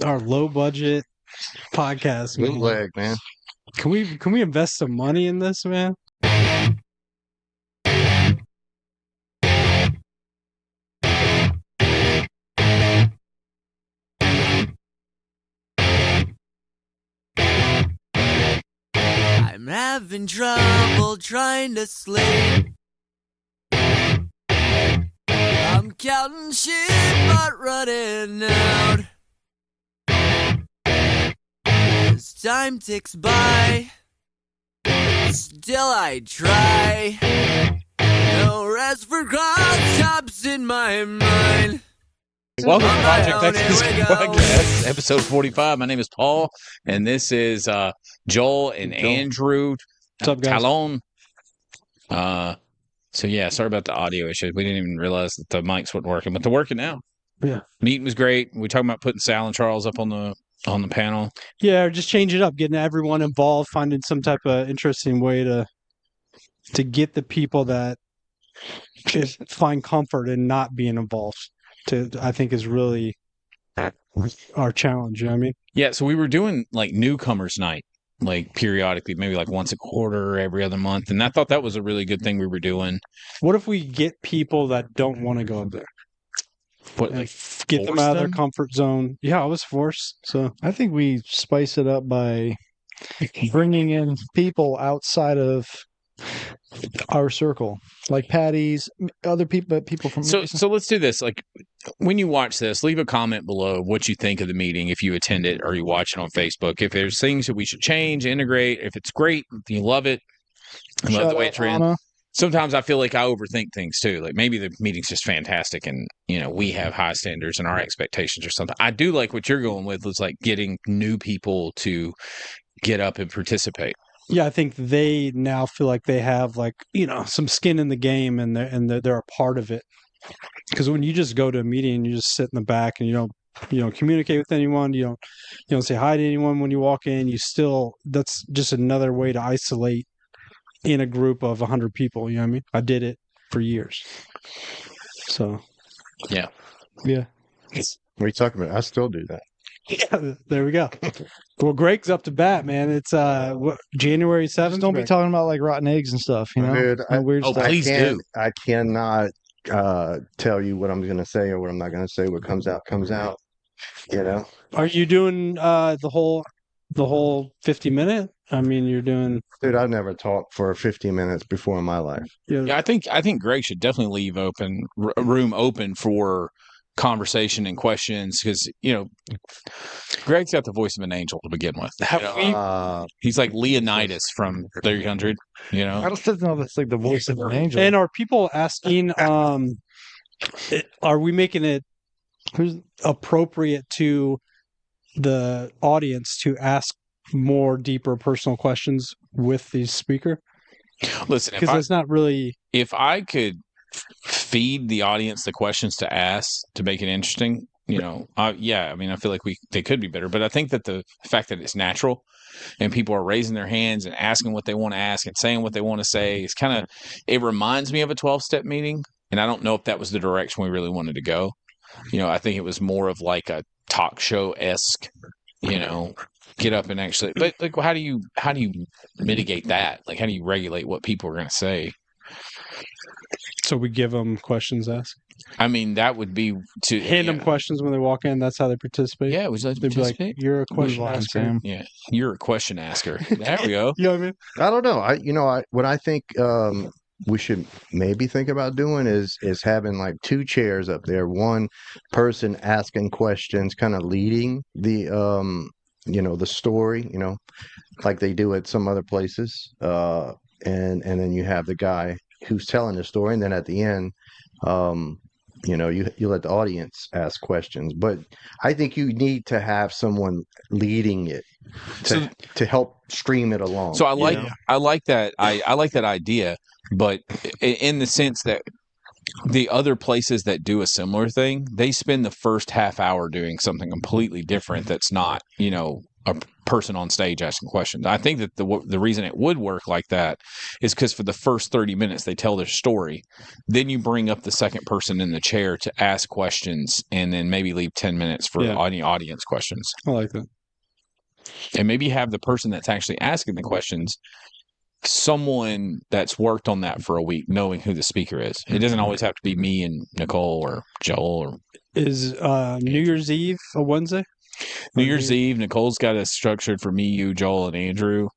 our low budget podcast. Man. Bootleg, man. Can we invest some money in this, man? I'm having trouble trying to sleep. I'm counting sheep but running out. As time ticks by, still I try. No rest for cross-tops in my mind. Welcome to On my Project own, Texas here we go. Podcast, episode 45. My name is Paul, and this is Joel and Andrew What's up, guys? Talon. So yeah, sorry about the audio issues. We didn't even realize that the mics weren't working, but they're working now. Yeah. Meeting was great. We talking about putting Sal and Charles up on the panel. Yeah, or just change it up, getting everyone involved, finding some type of interesting way to get the people that find comfort in not being involved. I think is really our challenge. You know what I mean? Yeah, so we were doing like newcomers night, like periodically, maybe like once a quarter or every other month, and I thought that was a really good thing we were doing. What if we get people that don't want to go up there? What, And like, get them force out of their them? comfort zone. Yeah, I was forced. So I think we spice it up by bringing in people outside of our circle, like Patty's, other people from. So let's do this. Like, when you watch this, leave a comment below what you think of the meeting if you attend it or you watch it on Facebook. If there's things that we should change, integrate, if it's great, if you love it, and love the way it's ran. Sometimes I feel like I overthink things too. Like maybe the meeting's just fantastic and, we have high standards and our expectations or something. I do like what you're going with is like getting new people to get up and participate. yeah, I think they now feel like they have some skin in the game and they're a part of it. Because when you just go to a meeting, you just sit in the back and you don't communicate with anyone. You don't say hi to anyone when you walk in. That's just another way to isolate in a group of 100 people. You know what I mean? I did it for years. So Yeah. yeah. What are you talking about? I still do that. Yeah, there we go. Well, Greg's up to bat, man. It's January 7th. Just don't be Greg? talking about like rotten eggs and stuff, Dude, No weird Oh, stuff. please do. I cannot tell you what I'm going to say or what I'm not going to say. What comes out, comes out. Are you doing the whole 50-minute? I mean, you're doing. Dude, I've never talked for 50 minutes before in my life. Yeah, I think Greg should definitely leave a room open for conversation and questions because Greg's got the voice of an angel to begin with. He's like Leonidas from 300. I don't know if it's like the voice of an angel. And are people asking? Are we making it appropriate to the audience to ask more deeper personal questions with the speaker? Listen, Because it's not really. if I could feed the audience the questions to ask to make it interesting, I feel like they could be better. But I think that the fact that it's natural and people are raising their hands and asking what they want to ask and saying what they want to say is it reminds me of a 12-step meeting. And I don't know if that was the direction we really wanted to go. I think it was more of like a talk show-esque, get up and actually, but like, how do you mitigate that? Like, how do you regulate what people are going to say? So we give them questions asked. I mean, that would be to Hand them questions when they walk in. That's how they participate. Yeah, would you like to They'd be like, participate? "You're a question Line, asker." Sam. Yeah, you're a question asker. There we go. You know what I mean? I don't know. What I think we should maybe think about doing is having like two chairs up there. One person asking questions, kind of leading the the story, like they do at some other places. And then you have the guy who's telling the story, and then at the end, you let the audience ask questions. But I think you need to have someone leading it to help stream it along. So I like that. I like that idea, but in the sense that the other places that do a similar thing, they spend the first half hour doing something completely different. That's not, a person on stage asking questions. I think that the reason it would work like that is because for the first 30 minutes they tell their story, then you bring up the second person in the chair to ask questions, and then maybe leave 10 minutes for any audience questions. I like that. And maybe have the person that's actually asking the questions, someone that's worked on that for a week, knowing who the speaker is. It doesn't always have to be me and Nicole or Joel. Or Is New Year's Eve a Wednesday? New Year's Eve, Nicole's got it structured for me, you, Joel, and Andrew,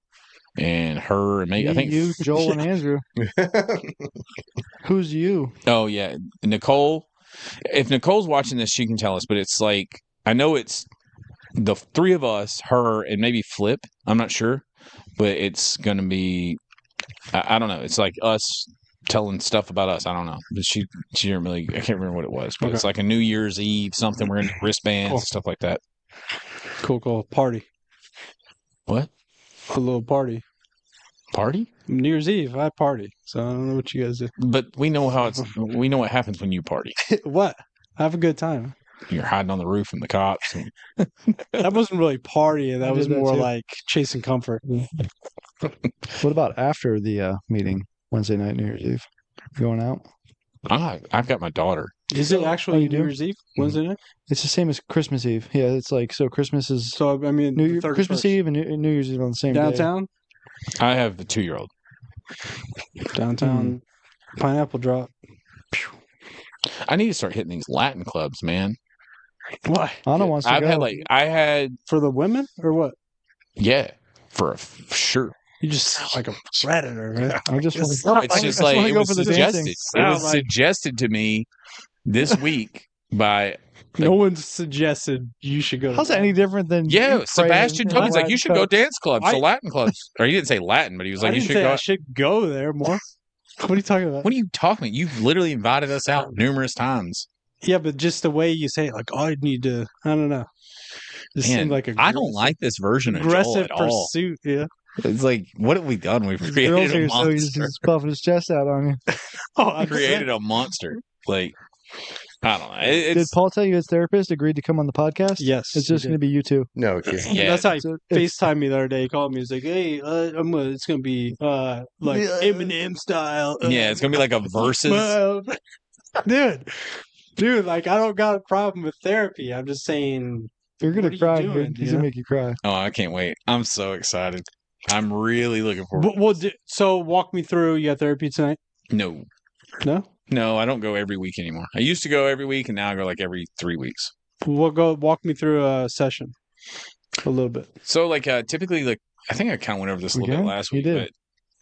and her and me. I think you, Joel, and Andrew. Who's you? Oh yeah, Nicole. If Nicole's watching this, she can tell us. But it's like, I know it's the three of us, her, and maybe Flip. I'm not sure, but it's gonna be. I don't know. It's like us telling stuff about us. I don't know. But she didn't really. I can't remember what it was. But it's like a New Year's Eve something. We're gonna do wristbands, stuff like that. Cool. Party. What? A little party. Party? New Year's Eve, I party. So I don't know what you guys do. But we know we know what happens when you party. What? Have a good time. You're hiding on the roof from the cops. That wasn't really partying. That I was did that more too. like chasing comfort. What about after the meeting, Wednesday night, New Year's Eve? Going out? I've got my daughter. Is it actually you New do? Year's Eve? Wednesday night? It's the same as Christmas Eve. Yeah, it's like, so Christmas is So, I mean, the 31st. Christmas Eve and New Year's Eve on the same day. Downtown? I have the 2-year-old. Downtown pineapple drop. I need to start hitting these Latin clubs, man. Why? Anna wants to go. I had For the women or what? for sure. You just sound like a predator, man. I just want not It's like- just I like wanna it go was for the suggested. dancing. It was Sound like- suggested to me this week by No one suggested you should go. How's that any different than you Sebastian praying told me, he's like, Latin you should go clubs? dance clubs, so I- Latin clubs. Or he didn't say Latin, but he was I like, you didn't should say go. I should go there more. What are you talking about? What are you talking about? You've literally invited us out numerous times. Yeah, but just the way you say it, like, oh, I need to. I don't know. This Man, seemed like I don't like this version of Joel aggressive at all. pursuit. Yeah. It's like, what have we done? We've Girls created a here, so he's monster. just puffing his chest out on you. Oh, I Created a monster. Like, I don't know. Did It's Paul tell you his therapist agreed to come on the podcast? Yes, It's he just did. going to be you two. No, kid. yeah. That's how he So it's- FaceTimed me the other day. He called me. He's like, "Hey, it's gonna be like Eminem style." Yeah, it's gonna be like a versus. dude. Like, I don't got a problem with therapy. I'm just saying. You're going What to are you cry. doing, dude. He's yeah? going to make you cry. Oh, I can't wait. I'm so excited. I'm really looking forward. So walk me through. You got therapy tonight? No, No. I don't go every week anymore. I used to go every week, and now I go like every 3 weeks. We'll go. Walk me through a session. A little bit. So, like, typically, like, I think I kind of went over this a little bit Okay, last you week, did.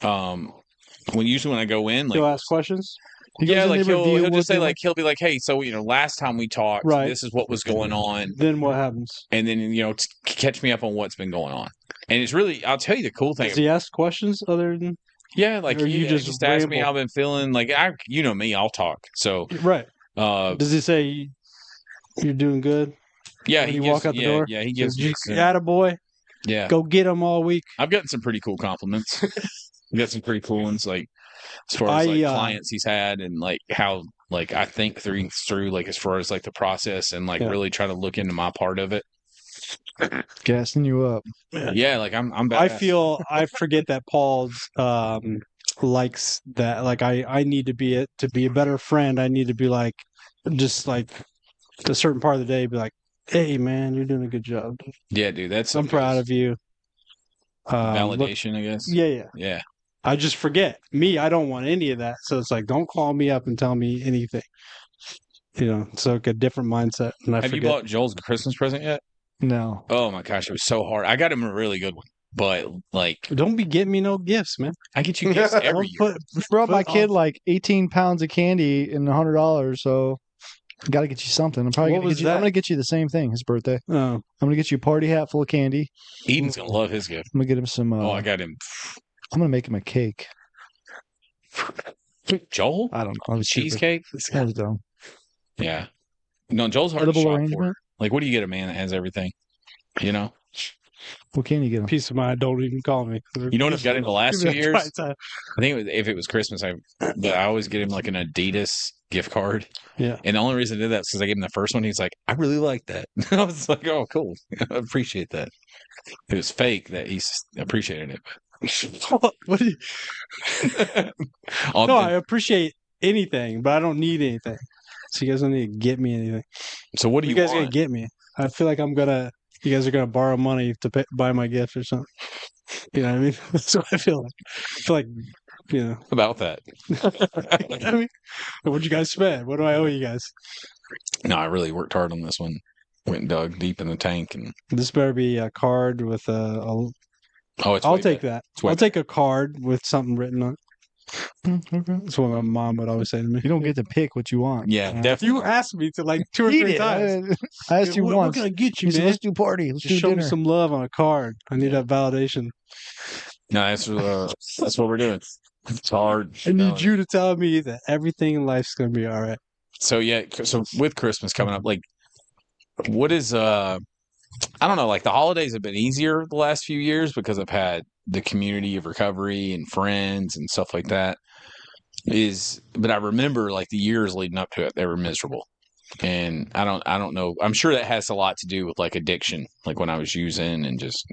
but when I go in, like, He'll ask questions. He goes yeah, in, like they review he'll what just say they like he'll be like, hey, so last time we talked, Right. this is what was going on, Then what happens? and then catch me up on what's been going on. And it's really, I'll tell you the cool thing. Does he ask questions other than Yeah, like or he you just just asked me ramble? how I've been feeling. Like you know me, I'll talk. So right? uh, Does he say you're doing good? yeah, when he you gives, walk out the yeah, door? yeah, he gives me some, Attaboy. yeah. Go get him all week. I've gotten some pretty cool compliments. I've got some pretty cool ones, like as far as like clients he's had, and like how like I think through like as far as like the process and like Yeah. really try to look into my part of it. gassing you up. Yeah, like I'm I badass. feel I forget that Paul's likes that. Like I need to be a better friend. I need to be like just like a certain part of the day. Be like, hey man, you're doing a good job. Yeah, dude, that's I'm proud of you. validation, I guess. Yeah. Yeah. I just forget. Me, I don't want any of that. So it's like, don't call me up and tell me anything. So like a different mindset. And I Have you forget. bought Joel's Christmas present yet? No. Oh my gosh, it was so hard. I got him a really good one, but like Don't be getting me no gifts, man. I get you gifts every year. Brought my Put kid on- like 18 pounds of candy and $100, so got to get you something. I'm probably What gonna was get you. I'm that? gonna get you the same thing. His birthday. Oh, I'm gonna get you a party hat full of candy. Eden's gonna love his gift. I'm gonna get him some. Oh, I got him I'm gonna make him a cake. Joel I don't know. I was stupid. cheesecake. That was dumb. Yeah, no, Joel's hard Edible to shop for. arrangement. Like, what do you get a man that has everything? You know, What can you get him? peace of mind. Don't even call me. you know what I've got him the last 2 Give me a years. try time. I think if it was Christmas, I always get him like an Adidas gift card. Yeah. And the only reason I did that is because I gave him the first one. He's like, I really like that. I was like, oh, cool. I appreciate that. It was fake that he appreciated it. What do you, On no, the- I appreciate anything, but I don't need anything. So you guys don't need to get me anything. so what do You you guys gonna want? get me? I feel like you guys are gonna borrow money to buy my gift or something. You know what I mean? That's what I feel like. I feel like, you know. About that? I mean, what'd you guys spend? What do I owe you guys? No, I really worked hard on this one. Went and dug deep in the tank, and This better be a card with it's. I'll way take better. that. It's way I'll take a card with something written on it. Okay. That's what my mom would always say to me. You don't get to pick what you want. Yeah, definitely. You asked me to like 2 or He 3 did. times. I asked you what once. can I get you, You said, man? let's do party. Let's Just do show dinner. me some love on a card. I need that validation. No, that's what we're doing. It's hard. I need you to tell me that everything in life's gonna be all right. So yeah, so with Christmas coming up, like, what is I don't know, like the holidays have been easier the last few years because I've had the community of recovery and friends and stuff like that. But I remember like the years leading up to it, they were miserable. And I don't know. I'm sure that has a lot to do with like addiction, like when I was using and just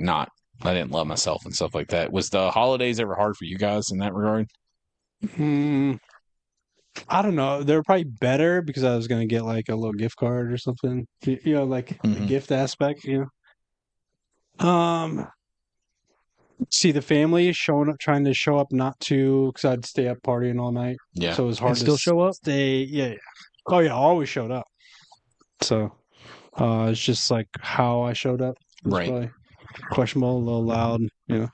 I didn't love myself and stuff like that. Was the holidays ever hard for you guys in that regard? I don't know. They were probably better because I was gonna get like a little gift card or something. You know, like the Mhm. gift aspect. You know. See, the family is showing up, trying to show up, not to, because I'd stay up partying all night. Yeah. So it was hard And to still show up? Stay, yeah. Oh yeah, I always showed up. So, it's just like how I showed up. Was Right. probably questionable, a little loud. You know,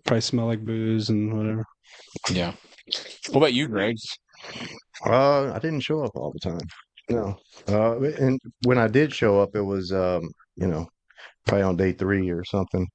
probably smell like booze and whatever. Yeah. What about you, Greg? I didn't show up all the time. No. And when I did show up, it was, probably on day 3 or something.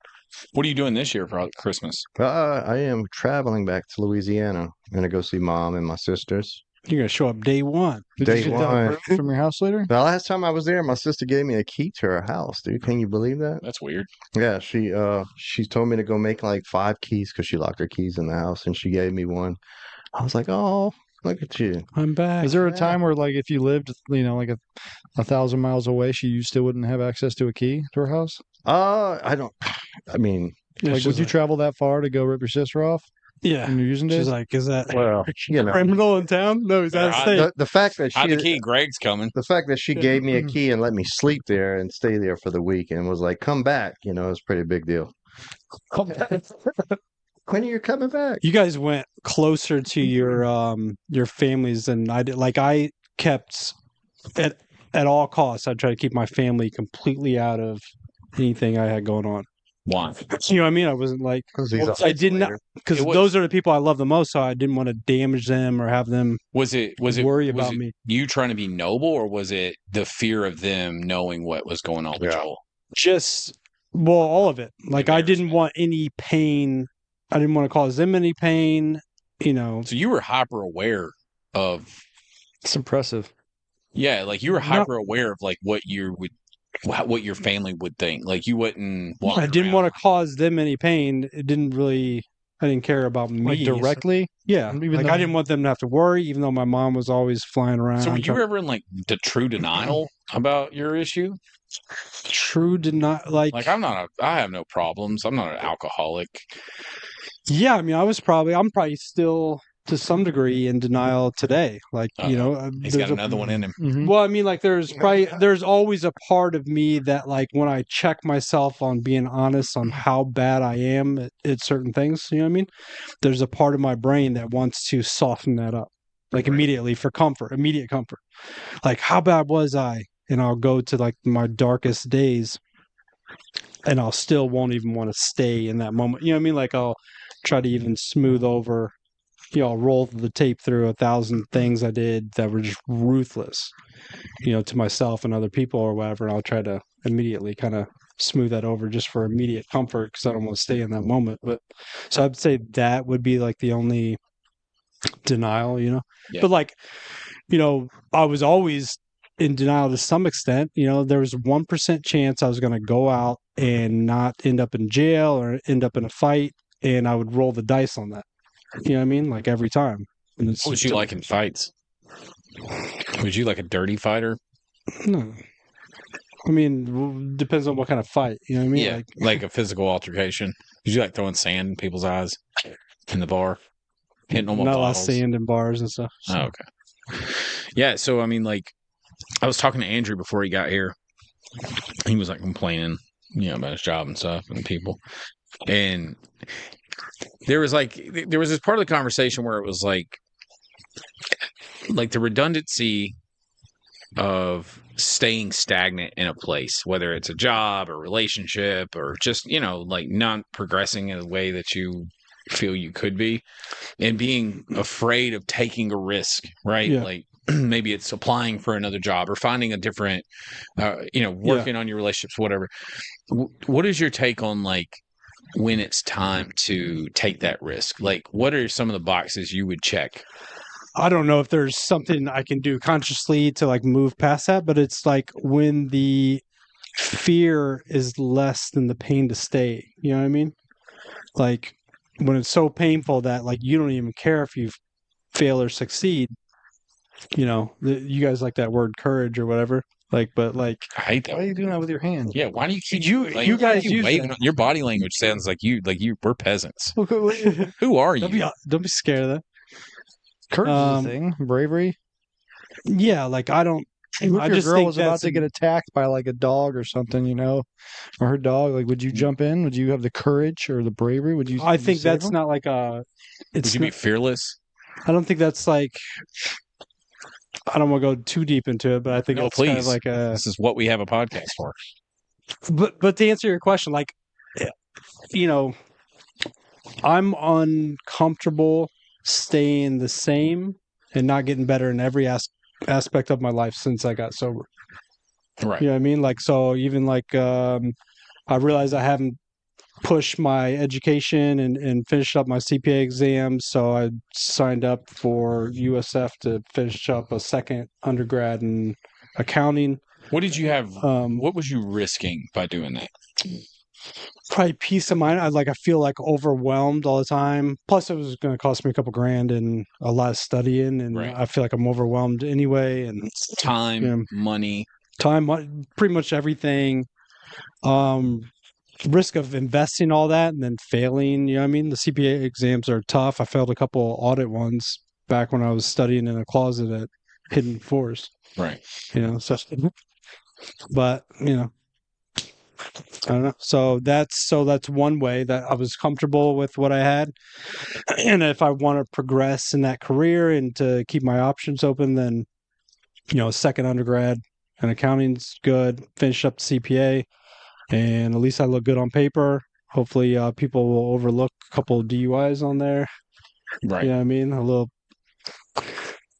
What are you doing this year for Christmas? I am traveling back to Louisiana. I'm gonna go see mom and my sisters. You're gonna show up day one. Did Day you get one. that approved from your house later? The last time I was there, my sister gave me a key to her house, dude. Can you believe that? That's weird. Yeah, she told me to go make like 5 keys because she locked her keys in the house, and she gave me one. I was like, oh, look at you. I'm back. Is there a Yeah. time where, like, if you lived, like 1,000 miles away, you still wouldn't have access to a key to her house? I don't. I mean, Like, would you travel that far to go rip your sister off Yeah. in your using She's days? like, is that well, you know, criminal in town? No, he's out of Right. state. the fact that Hide the she key. Greg's coming. the fact that she gave me a Mhm. key and let me sleep there and stay there for the week and was like, come back, it was a pretty big deal. When are you coming back? You guys went closer to your families than I did. Like I kept at all costs. I try to keep my family completely out of anything I had going on. Why? You know what I mean? I wasn't like Because I did not because It was- those are the people I love the most. So I didn't want to damage them or have them Was it worry was about it me. you trying to be noble, or was it the fear of them knowing what was going on with Yeah. Joel? Just all of it. Like I didn't want any pain. I didn't want to cause them any pain. So you were hyper aware of, It's impressive. yeah, like you were No. hyper aware of like what your family would think. Like you wouldn't. walk I didn't around- want to cause them any pain. It didn't really. I didn't care about me Like, directly? Yeah, Even like though- I didn't want them to have to worry, even though my mom was always flying around. So were you trying- ever in like the true denial about your issue? True did not like. Like I have no problems. I'm not an alcoholic. Yeah, I mean, I'm probably still to some degree in denial today. Like He's there's got another one in him. Mhm. Well, I mean, like there's always a part of me that like when I check myself on being honest on how bad I am at certain things, you know what I mean? There's a part of my brain that wants to soften that up, like immediately for immediate comfort. Like how bad was I? And I'll go to like my darkest days, and I'll still won't even want to stay in that moment. You know what I mean? Like I'll try to even smooth over. I'll roll the tape through 1,000 things I did that were just ruthless, to myself and other people or whatever. And I'll try to immediately kind of smooth that over just for immediate comfort because I don't want to stay in that moment. But so I'd say that would be like the only denial, Yeah. But like, I was always in denial to some extent. There was 1% chance I was going to go out and not end up in jail or end up in a fight, and I would roll the dice on that. You know what I mean? Like every time. And it's What was you like in fights? Was you like a dirty fighter? No. I mean, depends on what kind of fight. You know what I mean? Yeah, like a physical altercation. Was you like throwing sand in people's eyes in the bar, hitting them with Not a lot of bottles? sand in bars and stuff. So. Oh, okay. Yeah, so I mean, like, I was talking to Andrew before he got here. He was like complaining, about his job and stuff and people. And there was this part of the conversation where it was like the redundancy of staying stagnant in a place, whether it's a job or relationship or just, like not progressing in a way that you feel you could be, and being afraid of taking a risk, right? Yeah. Like maybe it's applying for another job or finding a different, working on your relationships, whatever. What is your take on like when it's time to take that risk? Like, what are some of the boxes you would check? I don't know if there's something I can do consciously to like move past that, but it's like when the fear is less than the pain to stay. You know what I mean? Like when it's so painful that like you don't even care if you fail or succeed. You guys like that word courage or whatever. Like, but like, I hate Why are that. you doing that with your hand? Yeah, why do you keep You why guys do you use waving that. on- your body language sounds like we're peasants. don't Who are you? don't be scared of that. Courage is Um, a thing. Bravery. Yeah, like I don't. If I your just girl think was about that's to get attacked by like a dog or something, or her dog, like, would you jump in? Would you have the courage or the bravery? Would you? I would you think save that's them? not like a. Would It's you be fearless? I don't think that's like. I don't want to go too deep into it, but I think No, it's kind of please. like a. This is what we have a podcast for. But to answer your question, like, you know, I'm uncomfortable staying the same and not getting better in every aspect of my life since I got sober. Right. You know what I mean? Like, so even like, I realized I haven't pushed my education and finished up my CPA exams. So I signed up for USF to finish up a second undergrad in accounting. What did you have? Um, What was you risking by doing that? Probably peace of mind. I feel like overwhelmed all the time. Plus, it was going to cost me a couple grand and a lot of studying, and Right. I feel like I'm overwhelmed anyway. And Time, Yeah. money. pretty much everything. Risk of investing all that and then failing. You know what I mean? The CPA exams are tough. I failed a couple audit ones back when I was studying in a closet at Hidden Forest. Right. So, but I don't know. So that's one way that I was comfortable with what I had. And if I want to progress in that career and to keep my options open, then second undergrad and accounting's good. Finish up the CPA, and at least I look good on paper. Hopefully, people will overlook a couple of DUIs on there. Right. You know what I mean? A little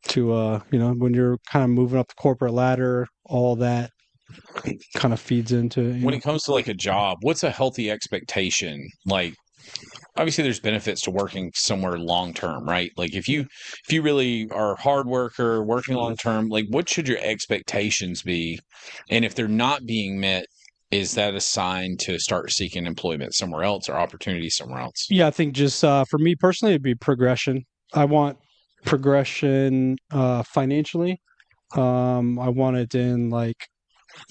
to when you're kind of moving up the corporate ladder, all that kind of feeds into When it comes to like a job, what's a healthy expectation? Like, obviously there's benefits to working somewhere long term, right? Like if you really are a hard worker, working long term, like what should your expectations be? And if they're not being met, is that a sign to start seeking employment somewhere else or opportunity somewhere else? Yeah, I think just for me personally, it'd be progression. I want progression financially. I want it in like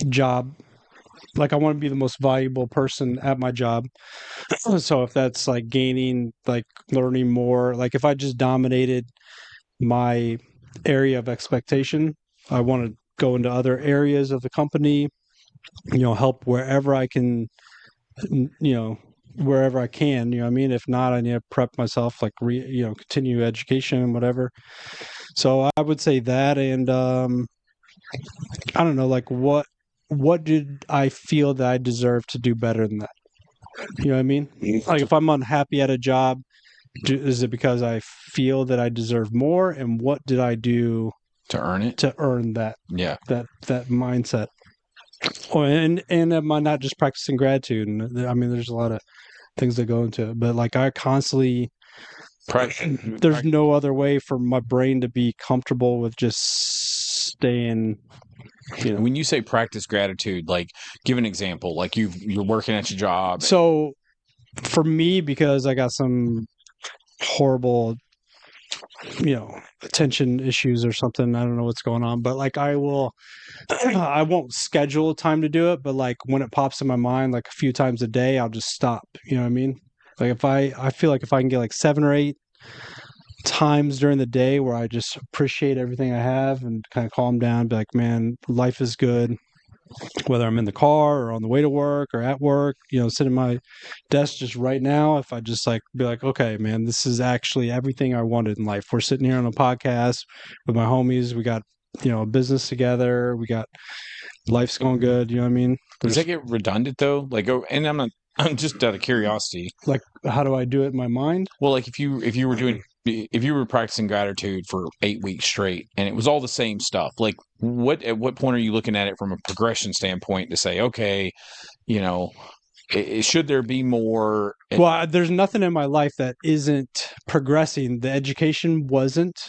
job. Like I want to be the most valuable person at my job. So if that's like gaining, like learning more, like if I just dominated my area of expectation, I want to go into other areas of the company, help wherever I can, wherever I can, what I mean? If not, I need to prep myself, like, continue education and whatever. So I would say that. And, I don't know, like what did I feel that I deserve to do better than that? You know what I mean? Like if I'm unhappy at a job, is it because I feel that I deserve more? And what did I do To earn it? to earn that Yeah. that mindset? Oh, and am I not just practicing gratitude? And I mean, there's a lot of things that go into it, but like I constantly, there's no other way for my brain to be comfortable with just staying. When you say practice gratitude, like give an example, like you're working at your job. So for me, because I got some horrible, attention issues or something. I don't know what's going on, but like I will, I won't schedule a time to do it, but like when it pops in my mind, like a few times a day, I'll just stop. You know what I mean? Like if I feel like if I can get like 7 or 8 times during the day where I just appreciate everything I have and kind of calm down, be like, man, life is good. Whether I'm in the car or on the way to work or at work, sitting at my desk just right now, if I just like be like, okay, man, this is actually everything I wanted in life. We're sitting here on a podcast with my homies. We got, a business together. We got life's going good. You know what I mean? Does that get redundant though? Like, and I'm just out of curiosity. Like, how do I do it in my mind? Well, like if you were practicing gratitude for 8 weeks straight and it was all the same stuff, like at what point are you looking at it from a progression standpoint to say, okay, should there be more? Well, there's nothing in my life that isn't progressing. The education wasn't.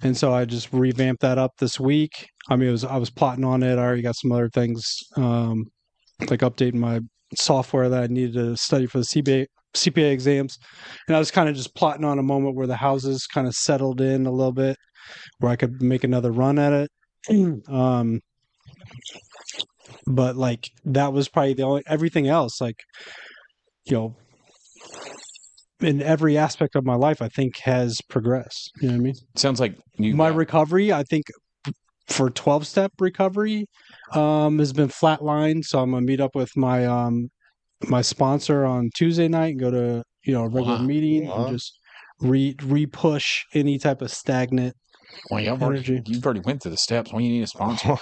And so I just revamped that up this week. I mean, I was plotting on it. I already got some other things, like updating my software that I needed to study for the CPA exams. And I was kind of just plotting on a moment where the houses kind of settled in a little bit, where I could make another run at it. But like that was probably the only, everything else, like, in every aspect of my life, I think has progressed. You know what I mean? Sounds like My recovery, I think for 12-step recovery, has been flatlined. So I'm gonna meet up with my my sponsor on Tuesday night and go to a regular meeting and just re-push any type of stagnant Well, you've already went through the steps. Why do you need a sponsor?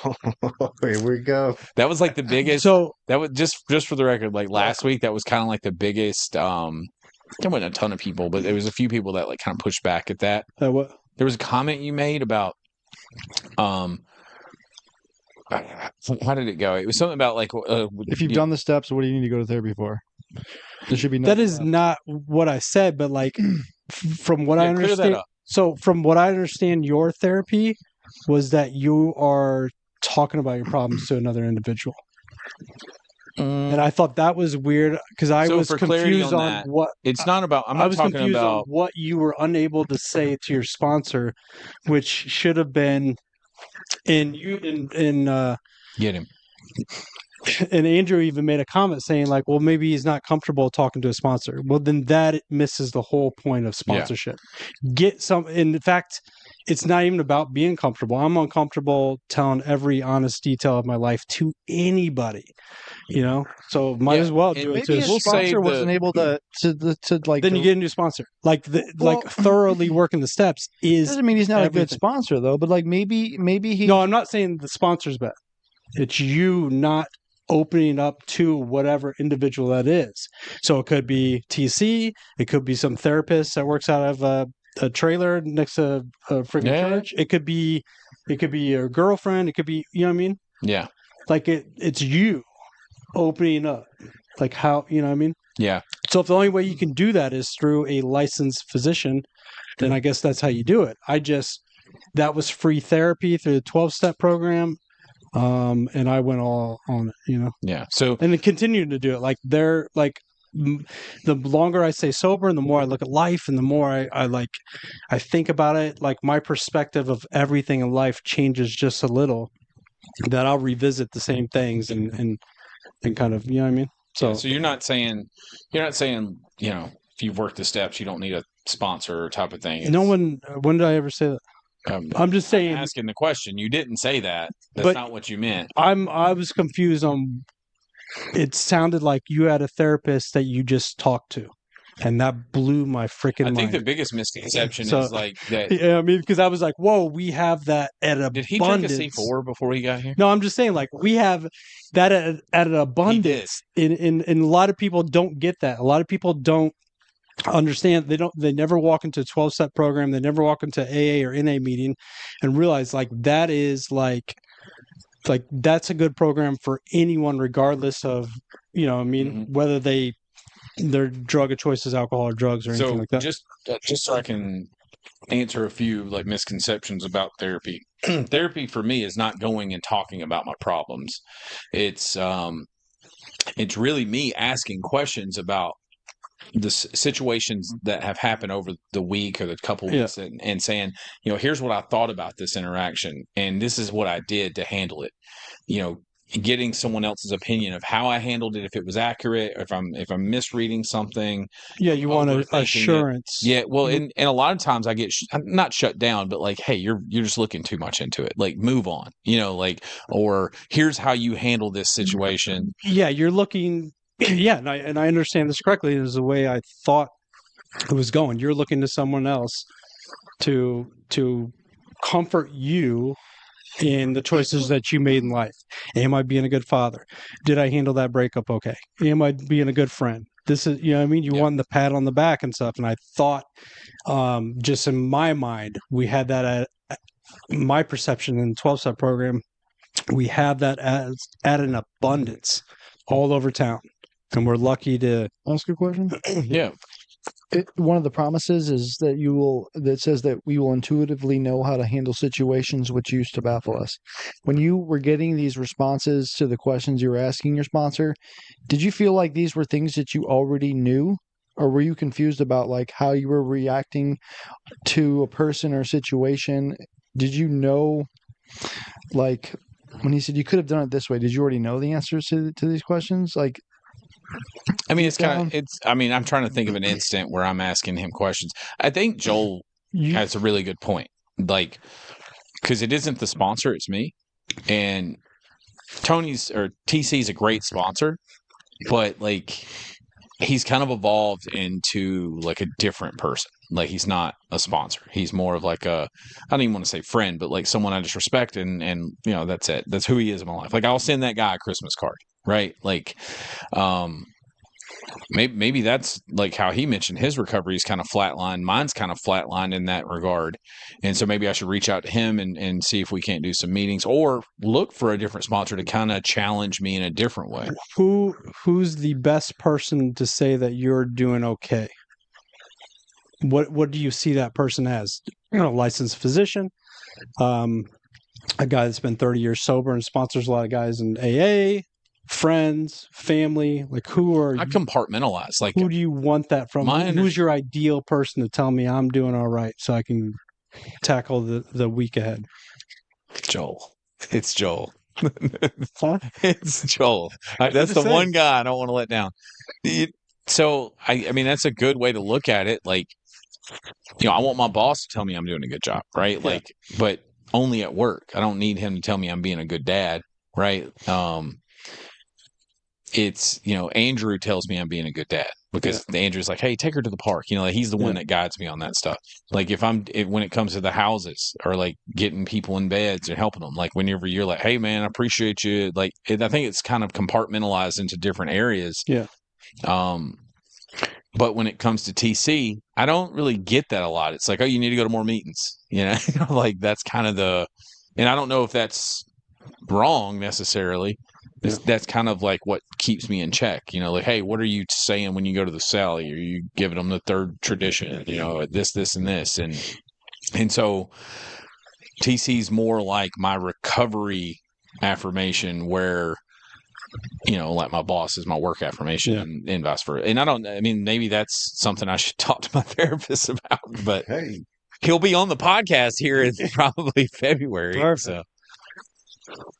Here we go. That was like the biggest. So that was just for the record. Like last week, that was kind of like the biggest. There wasn't a ton of people, but there was a few people that like kind of pushed back at that. what? There was a comment you made about, how did it go? It was something about like, If you've done the steps, what do you need to go to therapy for? There should be That is not what I said, but like from what I clear that understand. up. So from what I understand, your therapy was that you are talking about your problems to another individual. And I thought that was weird because I So was for clarity confused on on that, what it's not about. I'm I not was talking confused on about. what you were unable to say to your sponsor, which should have been in Get him. and Andrew even made a comment saying like, well, maybe he's not comfortable talking to a sponsor. Well, then that misses the whole point of sponsorship. Get some. In fact, it's not even about being comfortable. I'm uncomfortable telling every honest detail of my life to anybody. So might as well do it. Maybe his We'll say sponsor wasn't able to like. Then you get a new sponsor. Like like thoroughly working the steps is. Doesn't mean he's not a good everything. sponsor though, but like maybe he. No, I'm not saying the sponsor's bad. It's you not opening up to whatever individual that is. So it could be TC, it could be some therapist that works out of a trailer next to a freaking church. It could be your girlfriend. It could be, you know what I mean? Yeah. Like it's you opening up. Like how, you know what I mean? Yeah. So if the only way you can do that is through a licensed physician, then I guess that's how you do it. That was free therapy through the 12-step program. And I went all on it, Yeah. So and then continued to do it. Like the longer I stay sober and the more I look at life and the more I think about it, like my perspective of everything in life changes just a little, that I'll revisit the same things and kind of, you know what I mean? So you're not saying, if you've worked the steps, you don't need a sponsor type of thing. when did I ever say that? I'm just saying. Asking the question. You didn't say that. That's But not what you meant. I was confused on. It sounded like you had a therapist that you just talked to, and that blew my freaking mind. I think the biggest misconception So- is like that. Yeah, I mean, because I was like, "Whoa, we have that at abundance." Did he drink a C4 before he got here? No, I'm just saying, like we have that at an abundance. In a lot of people don't get that. A lot of people don't understand. They never walk into a 12-step program. They never walk into AA or NA meeting and realize like that is like that's a good program for anyone, regardless of whether their drug of choice is alcohol or drugs or anything like that. just so I can answer a few like misconceptions about therapy. Therapy for me is not going and talking about my problems. It's really me asking questions about the situations that have happened over the week or the couple weeks, and saying, here's what I thought about this interaction, and this is what I did to handle it. Getting someone else's opinion of how I handled it, if it was accurate, if I'm misreading something. Yeah, you want an overthinking it. assurance. Yeah, well, and a lot of times I get I'm not shut down, but like, hey, you're just looking too much into it. Like, move on. Or here's how you handle this situation. Yeah, you're looking. Yeah, and I understand this correctly. It is the way I thought it was going. You're looking to someone else to comfort you in the choices that you made in life. Am I being a good father? Did I handle that breakup okay? Am I being a good friend? This is, what I mean? You want the pat on the back and stuff. And I thought, just in my mind, we had that at my perception in the 12-step program, we have that at an abundance all over town. And we're lucky to Ask a question. Yeah. One of the promises is that says that we will intuitively know how to handle situations which used to baffle us. When you were getting these responses to the questions you were asking your sponsor, did you feel like these were things that you already knew, or were you confused about like how you were reacting to a person or situation? Did you know, like when he said you could have done it this way, did you already know the answers to these questions? Like, I mean, I'm trying to think of an instant where I'm asking him questions. I think Joel has a really good point. Like, because it isn't the sponsor, it's me. And TC's a great sponsor, but like, he's kind of evolved into like a different person. Like, he's not a sponsor. He's more of like I don't even want to say friend, but like someone I just respect. And that's it. That's who he is in my life. Like, I'll send that guy a Christmas card. Right. Like, maybe that's like how he mentioned his recovery is kind of flatlined. Mine's kind of flatlined in that regard. And so maybe I should reach out to him and see if we can't do some meetings or look for a different sponsor to kind of challenge me in a different way. Who's the best person to say that you're doing okay? What do you see that person as? Licensed physician, a guy that's been 30 years sober and sponsors a lot of guys in AA, friends, family. Like, who are I compartmentalize. Like, who do you want that from? Who's your ideal person to tell me I'm doing all right so I can tackle the week ahead? Joel. It's Joel. Huh? It's Joel. That's the one guy I don't want to let down. So I mean, that's a good way to look at it. Like, I want my boss to tell me I'm doing a good job, right? Yeah. Like, but only at work. I don't need him to tell me I'm being a good dad, right? It's, Andrew tells me I'm being a good dad because Andrew's like, hey, take her to the park. Like, he's the one that guides me on that stuff. Like, when it comes to the houses or like getting people in beds and helping them, like whenever you're like, hey man, I appreciate you. Like, I think it's kind of compartmentalized into different areas. Yeah. But when it comes to TC, I don't really get that a lot. It's like, oh, you need to go to more meetings. Like that's kind of and I don't know if that's wrong necessarily. That's kind of like what keeps me in check. Like, hey, what are you saying when you go to the cell? Are you giving them the third tradition? This, and this. And so TC's more like my recovery affirmation where, like my boss is my work affirmation and vice versa. And maybe that's something I should talk to my therapist about, but hey, he'll be on the podcast here in probably February. Perfect.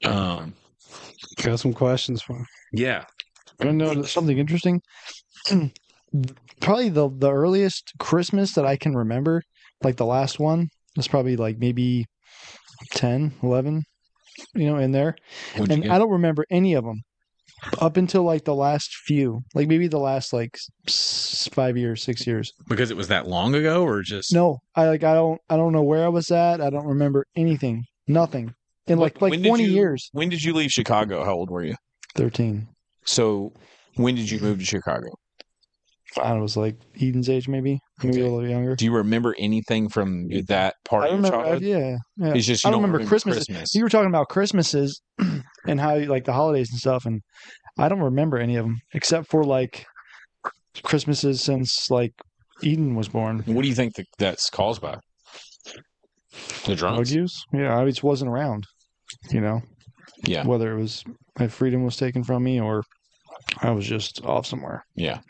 So, got some questions for him. Yeah. I know something interesting. Probably the earliest Christmas that I can remember, like the last one, was probably like maybe 10, 11, in there. And I don't remember any of them up until like the last few, like maybe the last like 5 years, 6 years. Because it was that long ago, or just no? I don't know where I was at. I don't remember anything. Nothing. In like 20 years. When did you leave Chicago? How old were you? 13. So when did you move to Chicago? I was like Eden's age, maybe a little younger. Do you remember anything from that part of your childhood? Yeah. It's just I don't remember Christmas. You were talking about Christmases and how like the holidays and stuff, and I don't remember any of them except for like Christmases since like Eden was born. What do you think that's caused by? The drugs? Drug use? Yeah, I just wasn't around. Yeah. Whether it was my freedom was taken from me or I was just off somewhere. Yeah.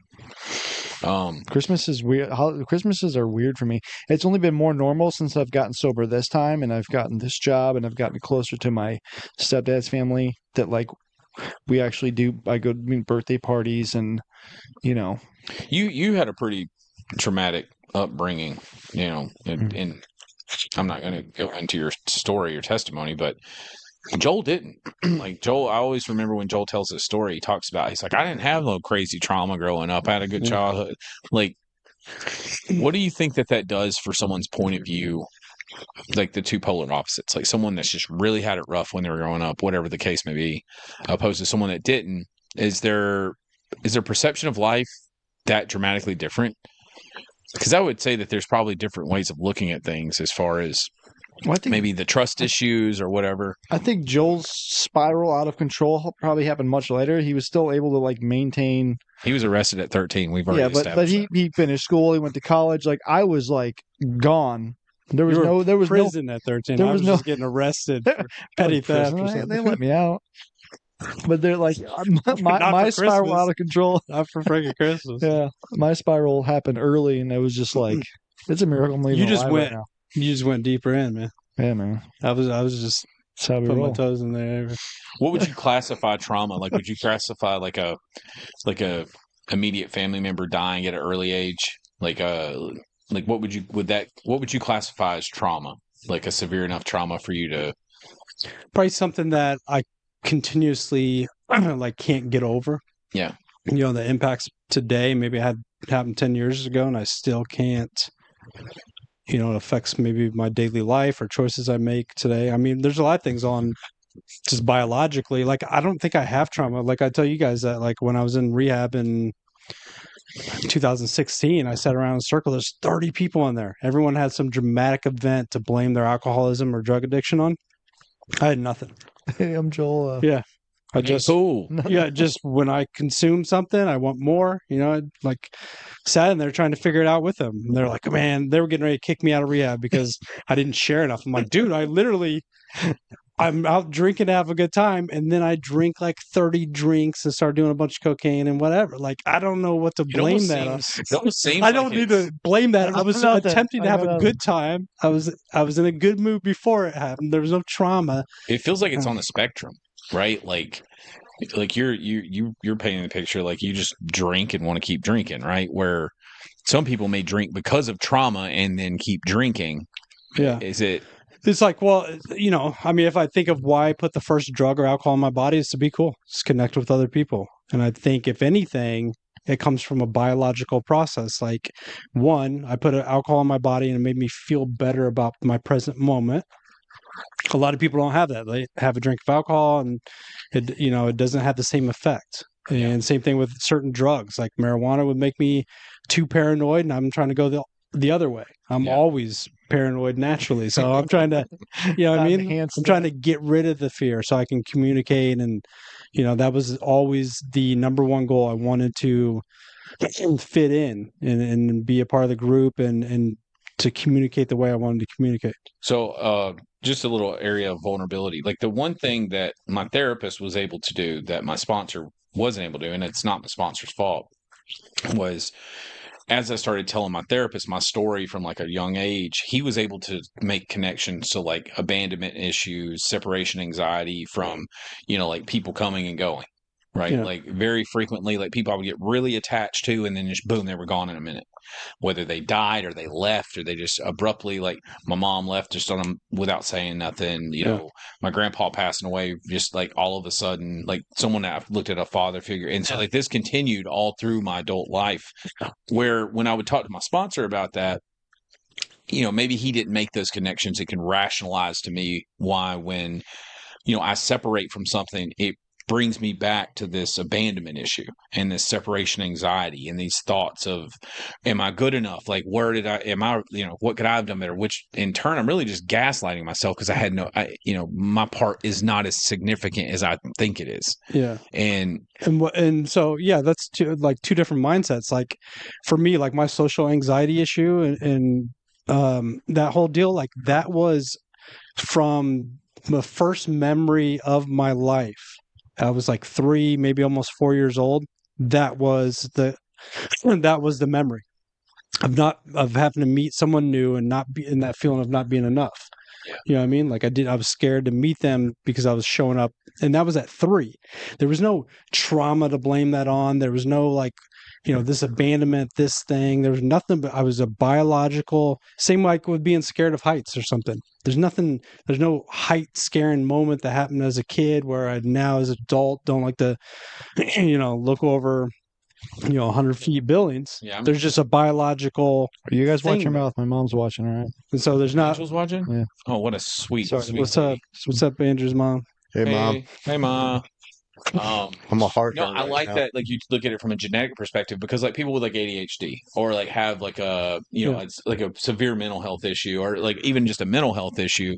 Christmas is weird. Christmases are weird for me. It's only been more normal since I've gotten sober this time, and I've gotten this job, and I've gotten closer to my stepdad's family. That like we actually do. I go to birthday parties, and you know, You had a pretty traumatic upbringing, you know, and I'm not going to go into your story or testimony, but Joel didn't. Like Joel, I always remember when Joel tells this story, he talks about, he's like, I didn't have no crazy trauma growing up. I had a good childhood. Like, what do you think that does for someone's point of view? Like the two polar opposites, like someone that's just really had it rough when they were growing up, whatever the case may be, opposed to someone that didn't. Is their perception of life that dramatically different? Because I would say that there's probably different ways of looking at things as far as well, I think maybe the trust issues or whatever. I think Joel's spiral out of control probably happened much later. He was still able to like maintain. He was arrested at 13. We've already But established he finished school. He went to college. Like I was like gone. There was You were no prison at 13. there I was was no- just getting arrested for petty theft or They something. let me out. But they're like Not my for spiral Christmas. out of control. Not for freaking Christmas. Yeah, my spiral happened early, and it was just like it's a miracle. I'm You just alive went- right now. You just went deeper in, man. Yeah, man. I was just That's how we putting my roll. toes in there. What would you classify trauma? Like, would you classify like a immediate family member dying at an early age? Like what would you classify as trauma? Like a severe enough trauma for you to? Probably something that I continuously like can't get over. Yeah. You know, the impacts today, maybe I had happened 10 years ago and I still can't, you know, it affects maybe my daily life or choices I make today. I mean, there's a lot of things on just biologically. Like, I don't think I have trauma. Like, I tell you guys that, like, when I was in rehab in 2016, I sat around in a circle. There's 30 people in there. Everyone had some dramatic event to blame their alcoholism or drug addiction on. I had nothing. Hey, I'm Joel. Yeah. I just cool. yeah, just when I consume something, I want more. You know, I'd, like sat in there trying to figure it out with them. And they're like, man, they were getting ready to kick me out of rehab because I didn't share enough. I'm like, dude, I'm out drinking to have a good time, and then I drink like 30 drinks and start doing a bunch of cocaine and whatever. Like, I don't know what to blame that on. It almost seems I like don't need to blame that. I was nothing. attempting to I have got a nothing. good time. I was in a good mood before it happened. There was no trauma. It feels like it's on the spectrum, right? Like you're painting the picture like you just drink and want to keep drinking, right? Where some people may drink because of trauma and then keep drinking. Yeah. Is it? It's like, well, you know, I mean, if I think of why I put the first drug or alcohol in my body, is to be cool, just connect with other people. And I think, if anything, it comes from a biological process. Like, one, I put alcohol in my body and it made me feel better about my present moment. A lot of people don't have that. They have a drink of alcohol and it doesn't have the same effect. And same thing with certain drugs, like marijuana would make me too paranoid, and I'm trying to go the other way. I'm always paranoid naturally, so I'm trying to, you know what I mean? Enhance I'm trying to get rid of the fear so I can communicate, and that was always the number one goal. I wanted to fit in and be a part of the group and to communicate the way I wanted to communicate. So, just a little area of vulnerability. Like the one thing that my therapist was able to do that my sponsor wasn't able to do, and it's not the sponsor's fault, was as I started telling my therapist my story from like a young age, he was able to make connections to like abandonment issues, separation anxiety from, like people coming and going, right? Yeah. Like very frequently, like people I would get really attached to, and then just boom, they were gone in a minute. Whether they died or they left or they just abruptly, like my mom left just on them without saying nothing. My grandpa passing away just like all of a sudden, like someone that looked at a father figure. And so like this continued all through my adult life, where when I would talk to my sponsor about that, maybe he didn't make those connections. It can rationalize to me why when, I separate from something, it brings me back to this abandonment issue and this separation anxiety and these thoughts of, am I good enough? Like, what could I have done better? Which in turn, I'm really just gaslighting myself because I had my part is not as significant as I think it is. Yeah. And so, yeah, that's two different mindsets. Like for me, like my social anxiety issue and that whole deal, like that was from the first memory of my life. I was like 3, maybe almost 4 years old. That was And that was the memory of having to meet someone new and not be in that feeling of not being enough. Yeah. You know what I mean? Like I was scared to meet them because I was showing up, and that was at 3. There was no trauma to blame that on. There was no like, this abandonment, this thing. There was nothing, but I was a biological, same like with being scared of heights or something. There's no height scaring moment that happened as a kid where I now as an adult don't like to, look over, 100 feet buildings. Yeah. There's just a biological, You guys watch thing. your mouth. My mom's watching. All right. and so there's not. Angel's watching? Yeah. Oh, what a sweet, Sorry, sweet What's up? lady. What's up, Andrew's mom? Hey, Mom. Hey, Ma. I'm a heart. No, I like that. Like you look at it from a genetic perspective, because like people with like ADHD or like have like a it's like a severe mental health issue, or like even just a mental health issue,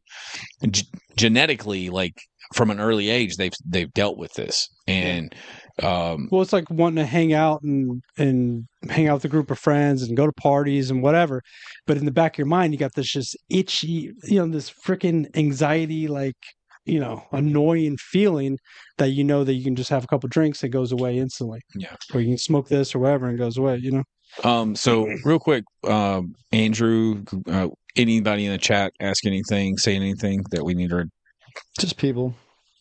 genetically, like from an early age, they've dealt with this, and Well, it's like wanting to hang out and hang out with a group of friends and go to parties and whatever. But in the back of your mind, you got this just itchy, this freaking anxiety, like, annoying feeling that that you can just have a couple drinks, it goes away instantly. Yeah. Or you can smoke this or whatever and it goes away, So real quick, Andrew, anybody in the chat ask anything, say anything that we need to? Just people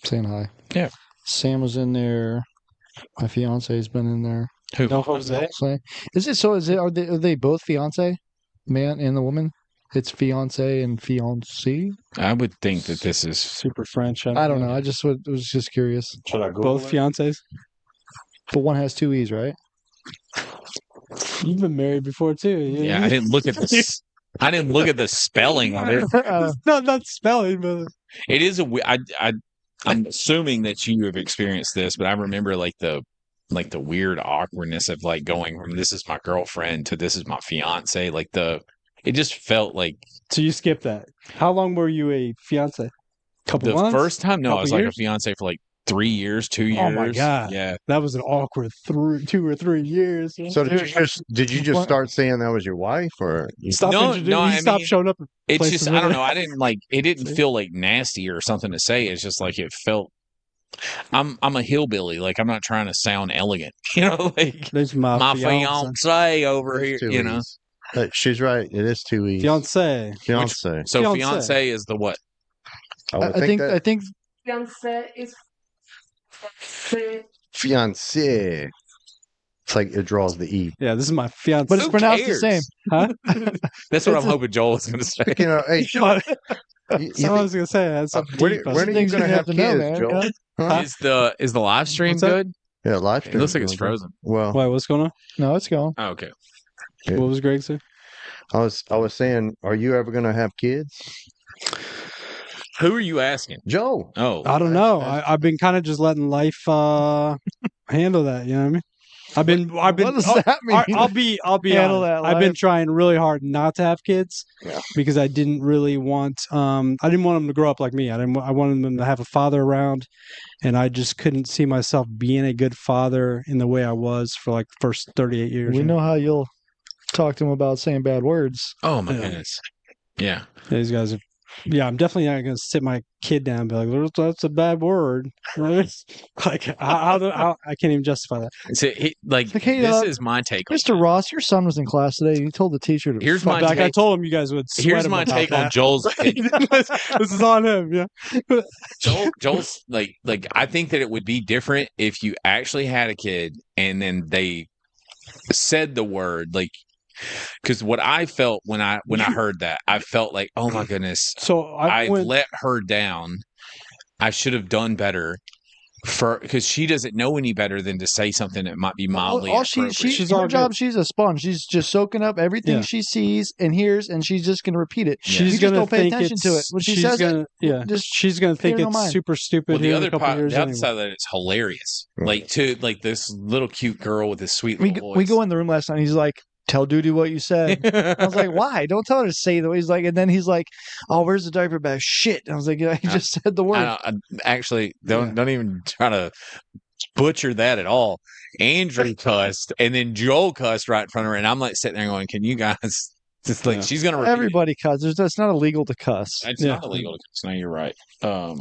saying hi. Yeah. Sam was in there. My fiance's been in there. Who? No Jose. Is it so? Are they both fiance, man and the woman? It's fiance and fiancé. I would think that this is. Super French. I don't know. I just was just curious. Should I go? Both fiancés. But one has 2 E's, right? You've been married before too. Yeah, I didn't look at this. I didn't look at the spelling of it. not spelling, but It is I'm assuming that you have experienced this, but I remember like the weird awkwardness of like going from this is my girlfriend to this is my fiance. Like it just felt like so you skipped that. How long were you a fiance? Couple the months? first time. No, I Couple was like a years? fiance for like 3 years, 2 years. Oh my God. Yeah. That was an awkward 2 or 3 years. So did you just start saying that was your wife, or Stop No, introducing. no, You I stopped mean, showing up. It's places just with I don't her. know. I didn't like it. Didn't feel like nasty or something to say. It's just like it felt. I'm a hillbilly. Like I'm not trying to sound elegant. Like There's my fiance over It's here. 2 E's. She's right. It is 2 E's. Fiance. Fiance. So Fiance. fiance is the what? would I think Fiancé is fiance. It's like it draws the E. Yeah, this is my fiance. but it's Who pronounced cares? the same. huh? That's what I'm hoping Joel is going to say. Hey, So I was gonna say that's something when, deep. when are you Things going to you have have to know, kids, man. Joel? Huh? Is the live stream What's that? good? Yeah, live It stream. looks like it's frozen. Well, Wait, what's going on? No, it's gone. Oh, okay. Yeah. What was Greg saying? I was saying, are you ever going to have kids, Who are you asking? Joe? Oh, I don't know. I've been kind of just letting life handle that. You know what I mean? I've been. What does that mean? I'll be Handle honest. that I've been life. trying really hard not to have kids Yeah. because I didn't really want. I didn't want them to grow up like me. I wanted them to have a father around, and I just couldn't see myself being a good father in the way I was for like the first 38 years. We know how you'll talk to him about saying bad words. oh my Yeah. goodness. Yeah. These guys are. Yeah, I'm definitely not going to sit my kid down and be like, "That's a bad word." Like, how I can't even justify that. So, like Okay, this is my take. on Mr. that. Ross, your son was in class today. You told the teacher to. Here's fuck my Like I take. told him, you guys would. Sweat Here's him my about take on that. Joel's kid. This is on him. Yeah. Joel's like I think that it would be different if you actually had a kid and then they said the word like because what I felt when I heard that I felt like oh my goodness So I went. let her down. I should have done better for because she doesn't know any better than to say something that might be mildly all she, inappropriate. She's her all job. good. She's a sponge. She's just soaking up everything Yeah. she sees and hears, and she's just going to repeat it. She's You just gonna don't pay think attention it's, to it when she she's says gonna, it. Yeah, just she's gonna think pay no it's mind. super stupid Well, the here in other a couple part, years. the other Anyway. side of that, it's hilarious. Right. Like to like this little cute girl with this sweet We little we voice. go in the room last night. He's like, "Tell Duty what you said." I was like, "Why? Don't tell her to say the way." He's like, and then he's like, "Oh, where's the diaper bag?" Shit. And I was like, "Yeah, he just said the word." I actually don't even try to butcher that at all. Andrew cussed, and then Joel cussed right in front of her, and I'm like sitting there going, "Can you guys just like Yeah. she's gonna repeat Everybody cusses. It's not illegal to cuss. It. It's Yeah. not illegal to cuss. No, you're right.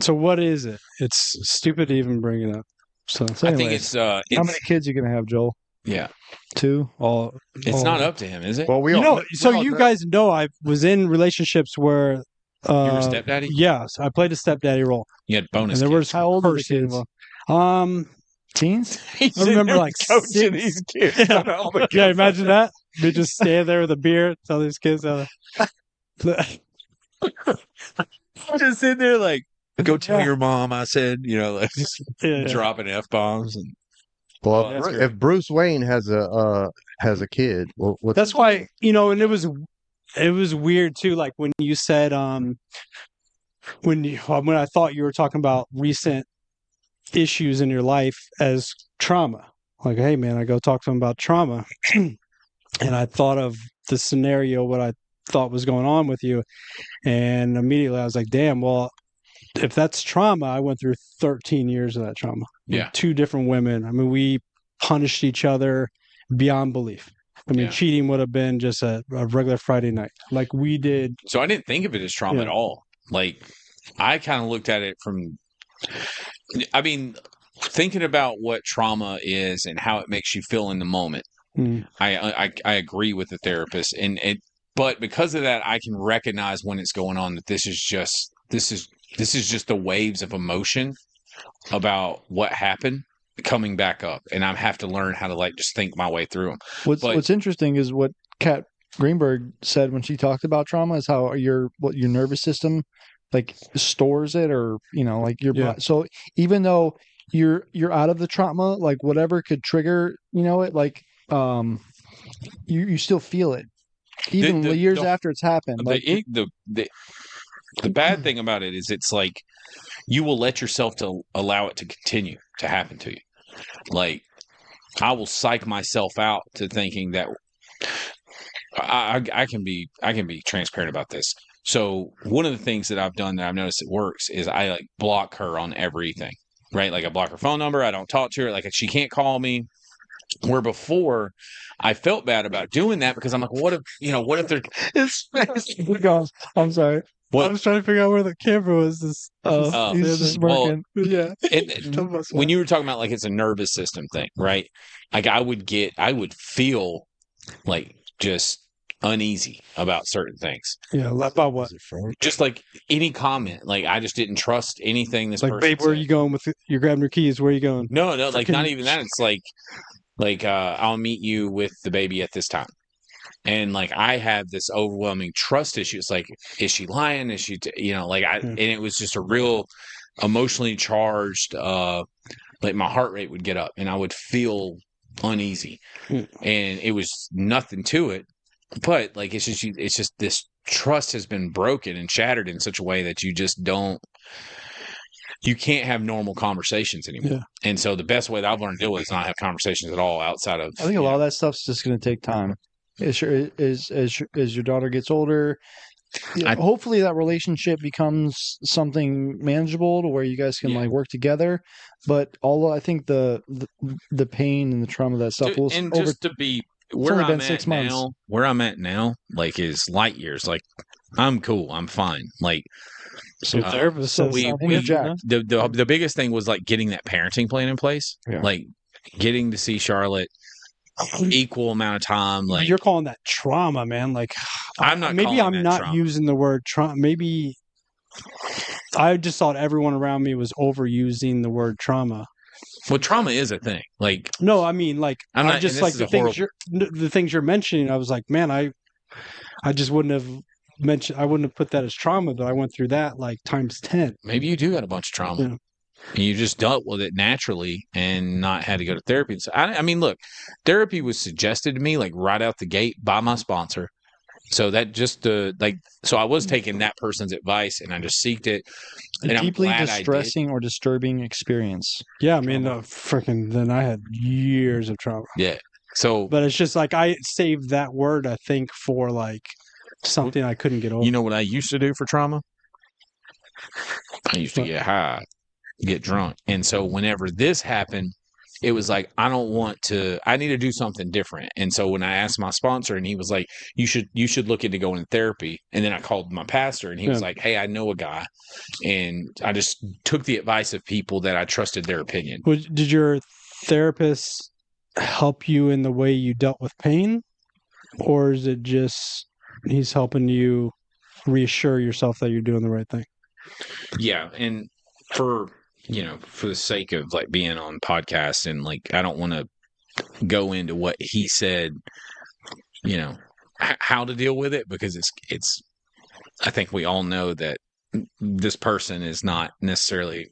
So what is it? It's stupid to even bring it up. So So I think anyways, it's how many kids you gonna have, Joel? Yeah. Two. All. It's not up to him, is it? Well, we You all know, we so all you know- guys know I was in relationships where You were a stepdaddy? Yes, I played a stepdaddy role, You had bonus and there was kids. How old are the person kids? involved. Teens. He's I remember in there like coaching 6. these kids. Yeah. on all the Yeah, good imagine stuff. that. They just stand there with a beer, tell these kids how to. Just sitting there like, go tell Yeah. your mom I said, like just Yeah. dropping F-bombs. And Well, Oh, that's great. if Bruce Wayne has a kid, well, what's That's why, and it was weird too. Like when you said, when I thought you were talking about recent issues in your life as trauma. Like, hey man, I go talk to him about trauma, and I thought of the scenario, what I thought was going on with you, and immediately I was like, damn. Well, if that's trauma, I went through 13 years of that trauma. with Yeah. 2 different women. I mean, we punished each other beyond belief. I mean, Yeah. cheating would have been just a regular Friday night, like we did. so I didn't think of it as trauma Yeah. at all. Like I kind of looked at it I mean, thinking about what trauma is and how it makes you feel in the moment. Mm. I agree with the therapist, but because of that, I can recognize when it's going on that this is just the waves of emotion about what happened coming back up, and I have to learn how to like just think my way through them. But- What's interesting is what Kat Greenberg said when she talked about trauma is how your nervous system like stores it, or like your Yeah. so even though you're out of the trauma, like whatever could trigger it, like you still feel it even The- years the- after it's happened. Like The bad thing about it is it's like you will let yourself to allow it to continue to happen to you. Like I will psych myself out to thinking that I can be transparent about this. So one of the things that I've done that I've noticed it works is I like block her on everything, right? Like I block her phone number. I don't talk to her. Like she can't call me. Where before I felt bad about doing that because I'm like, what if they're His face goes. I'm sorry. What? I was trying to figure out where the camera was. he's just well, smirking. Yeah. when you were talking about like it's a nervous system thing, right? Like I would feel like just uneasy about certain things. Yeah. About what? Just like any comment, like I just didn't trust anything this Like, person babe, where are said. you going with? You're grabbing your keys. Where are you going? No, like not Freaking- even that. It's like I'll meet you with the baby at this time. And like I have this overwhelming trust issue. It's like, is she lying? Is she, and it was just a real emotionally charged, like my heart rate would get up and I would feel uneasy. Mm. And it was nothing to it. But like, it's just this trust has been broken and shattered in such a way that you can't have normal conversations anymore. Yeah. And so the best way that I've learned to deal with it is not have conversations at all outside of. I think a lot of that stuff's just going to take time. As your daughter gets older, hopefully that relationship becomes something manageable to where you guys can Yeah. like work together. But I think the pain and the trauma of that stuff will and over. just to be only where been I'm 6 at months. now, like is light years. Like I'm cool, I'm fine. Like So Uh, therapist so says we- something, we- you Jack. know? the biggest thing was like getting that parenting plan in place. Yeah. Like getting to see Charlotte equal amount of time. But Like you're calling that trauma, man. Like I'm not. Maybe calling I'm that not trauma. using the word trauma. Maybe I just thought everyone around me was overusing the word trauma. Well, trauma is a thing. Like No, I mean, like I'm I not- just and like this is the a things the things you're mentioning. I was like, man, I just wouldn't have mentioned. I wouldn't have put that as trauma, but I went through that like times 10. maybe you do got a bunch of trauma. Yeah. And you just dealt with it naturally and not had to go to therapy. So I mean, look, therapy was suggested to me like right out the gate by my sponsor. So that just so I was taking that person's advice and I just seeked it. A And I'm deeply glad I did. distressing or disturbing experience. Yeah, I mean, then I had years of trauma. Yeah. So But it's just like I saved that word, I think, for like something I couldn't get over. you know what I used to do for trauma? I used to get high, get drunk. And so whenever this happened, it was like, I need to do something different. And so when I asked my sponsor and he was like, you should look into going to therapy. And then I called my pastor and he was Yeah. like, hey, I know a guy. And I just took the advice of people that I trusted their opinion. Did your therapist help you in the way you dealt with pain, or is it just he's helping you reassure yourself that you're doing the right thing? Yeah, and for for the sake of like being on podcast, and like I don't want to go into what he said, how to deal with it, because it's I think we all know that this person is not necessarily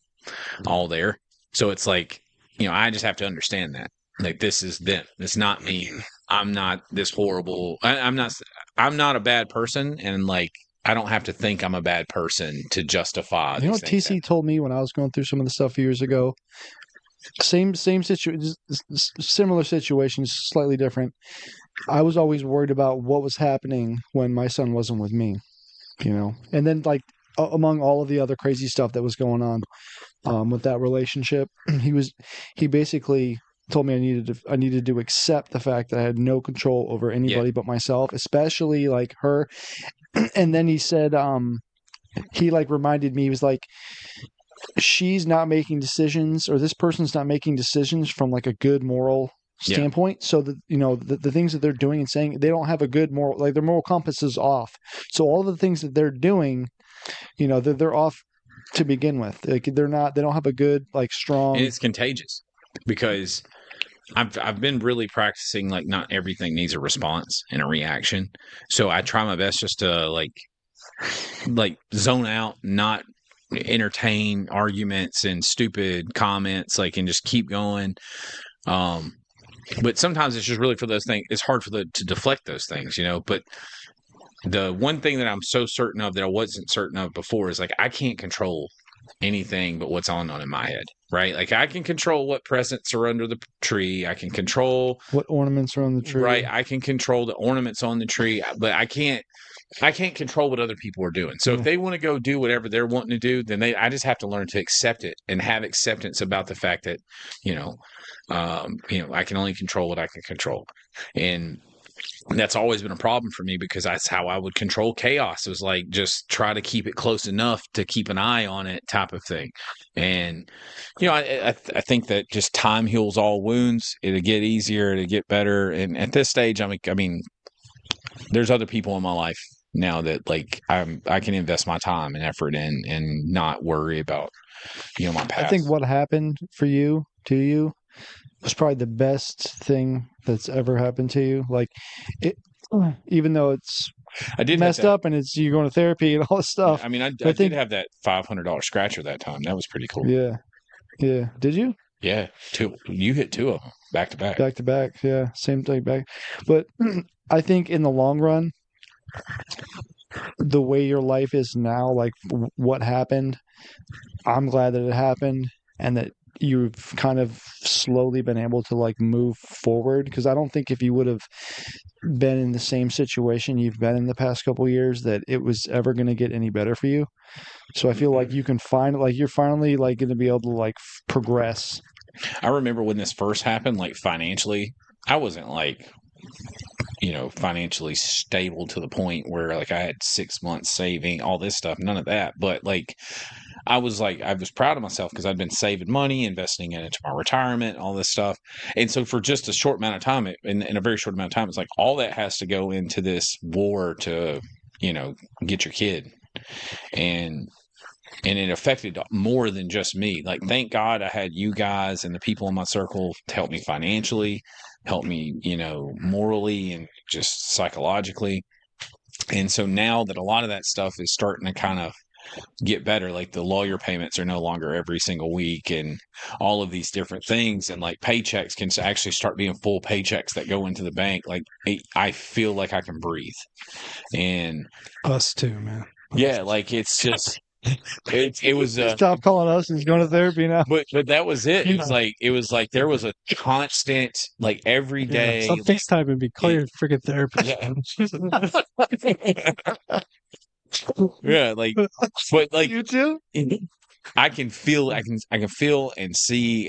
all there. So it's like, I just have to understand that. Like, this is them. It's not me. I'm not this horrible. I'm not a bad person. And like, I don't have to think I'm a bad person to justify. You know what TC told me when I was going through some of the stuff years ago? Same situation, similar situations, slightly different. I was always worried about what was happening when my son wasn't with me, and then like among all of the other crazy stuff that was going on with that relationship, he basically told me I needed to accept the fact that I had no control over anybody but myself, especially like her. And then he said, he like reminded me, he was like, she's not making decisions, or this person's not making decisions from like a good moral standpoint. So that, the things that they're doing and saying, they don't have a good moral, like their moral compass is off. So all of the things that they're doing, they're off to begin with. Like they don't have a good, like strong. And it's contagious because I've been really practicing, like, not everything needs a response and a reaction. So I try my best just to like zone out, not entertain arguments and stupid comments, like, and just keep going. But sometimes it's just really for those things. It's hard to deflect those things, but the one thing that I'm so certain of that I wasn't certain of before is like, I can't control anything but what's on in my head, right? Like, I can control what presents are under the tree. I can control what ornaments are on the tree. Right. I can control the ornaments on the tree, but I can't control what other people are doing. So if they want to go do whatever they're wanting to do, then I just have to learn to accept it and have acceptance about the fact that, I can only control what I can control. And that's always been a problem for me, because that's how I would control chaos. It was like, just try to keep it close enough to keep an eye on it, type of thing. And, I think that just time heals all wounds. It'll get easier, it'll get better. And at this stage, I mean, there's other people in my life now that like I can invest my time and effort in and not worry about, my past. I think what happened to you was probably the best thing that's ever happened to you. Like, it, even though it's messed up and you're going to therapy and all this stuff. Yeah, I mean, I did have that $500 scratcher that time. That was pretty cool. Yeah. Yeah. Did you? Yeah. You hit two of them back to back. Back to back. Yeah. Same thing back. But I think in the long run, the way your life is now, like what happened, I'm glad that it happened and that you've kind of slowly been able to like move forward. Because I don't think if you would have been in the same situation you've been in the past couple of years, that it was ever going to get any better for you. So I feel like you can find, like, you're finally like going to be able to like progress. I remember when this first happened, like financially, I wasn't like, financially stable to the point where like I had 6 months saving, all this stuff, none of that. But like, I was proud of myself because I'd been saving money, investing into my retirement, all this stuff. And so for just a short amount of time, in a very short amount of time, it's like all that has to go into this war to, get your kid. And it affected more than just me. Like, thank God I had you guys and the people in my circle to help me financially, help me, morally and just psychologically. And so now that a lot of that stuff is starting to kind of get better, like the lawyer payments are no longer every single week and all of these different things, and like paychecks can actually start being full paychecks that go into the bank. Like, I feel like I can breathe. And Us too, man. yeah, like it's just it was Stop calling us. He's going to therapy now. but that was it. It was like there was a constant, like, every day. Stop FaceTime and be clear freaking therapist. Yeah, like, but like You too? I can feel and see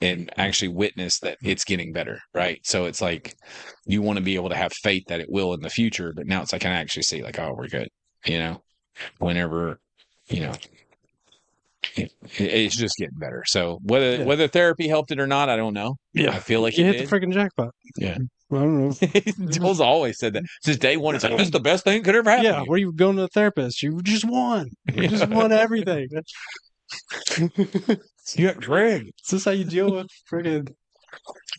and actually witness that it's getting better, right? So it's like you want to be able to have faith that it will in the future, but now it's like I can actually see like, oh, we're good, whenever, it's just getting better. So Yeah. whether therapy helped it or not, I don't know. I feel like you it hit did. the freaking jackpot. Yeah. I don't know. Joel's always said that since day one. It's like, this is the best thing that could ever happen. Yeah, to you. where you going to the therapist? You just won. You just won everything. You got Greg. Is this how you deal with freaking?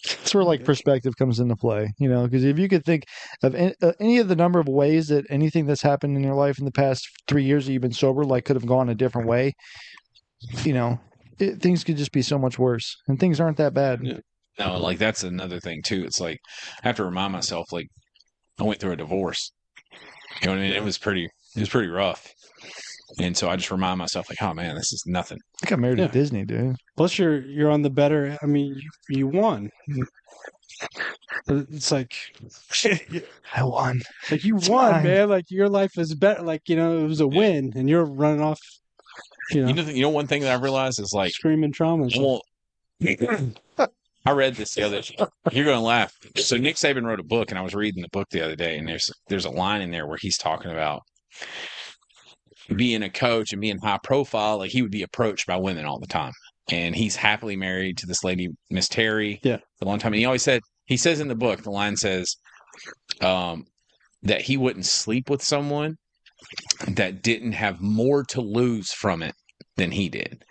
That's where like perspective comes into play, you know, because if you could think of any of the number of ways that anything that's happened in your life in the past 3 years that you've been sober, like could have gone a different way, you know, things could just be so much worse, and things aren't that bad. Yeah. No, like that's another thing too. It's like I have to remind myself, like I went through a divorce. You know what I mean? It was pretty rough. And so I just remind myself, like, oh man, this is nothing. I got married Yeah. to Disney, dude. Plus, you're on the better. I mean, you won. It's like I won. you It's won, fine. man. Like your life is better. Like it was a win, and you're running off. You know, One thing that I've realized is like, screaming trauma. And stuff. well, I read this the other. You're going to laugh. So Nick Saban wrote a book, and I was reading the book the other day, and there's a line in there where he's talking about being a coach and being high profile. Like he would be approached by women all the time, and he's happily married to this lady, Miss Terry, Yeah. for a long time. And he always said, he says in the book, the line says, that he wouldn't sleep with someone that didn't have more to lose from it than he did.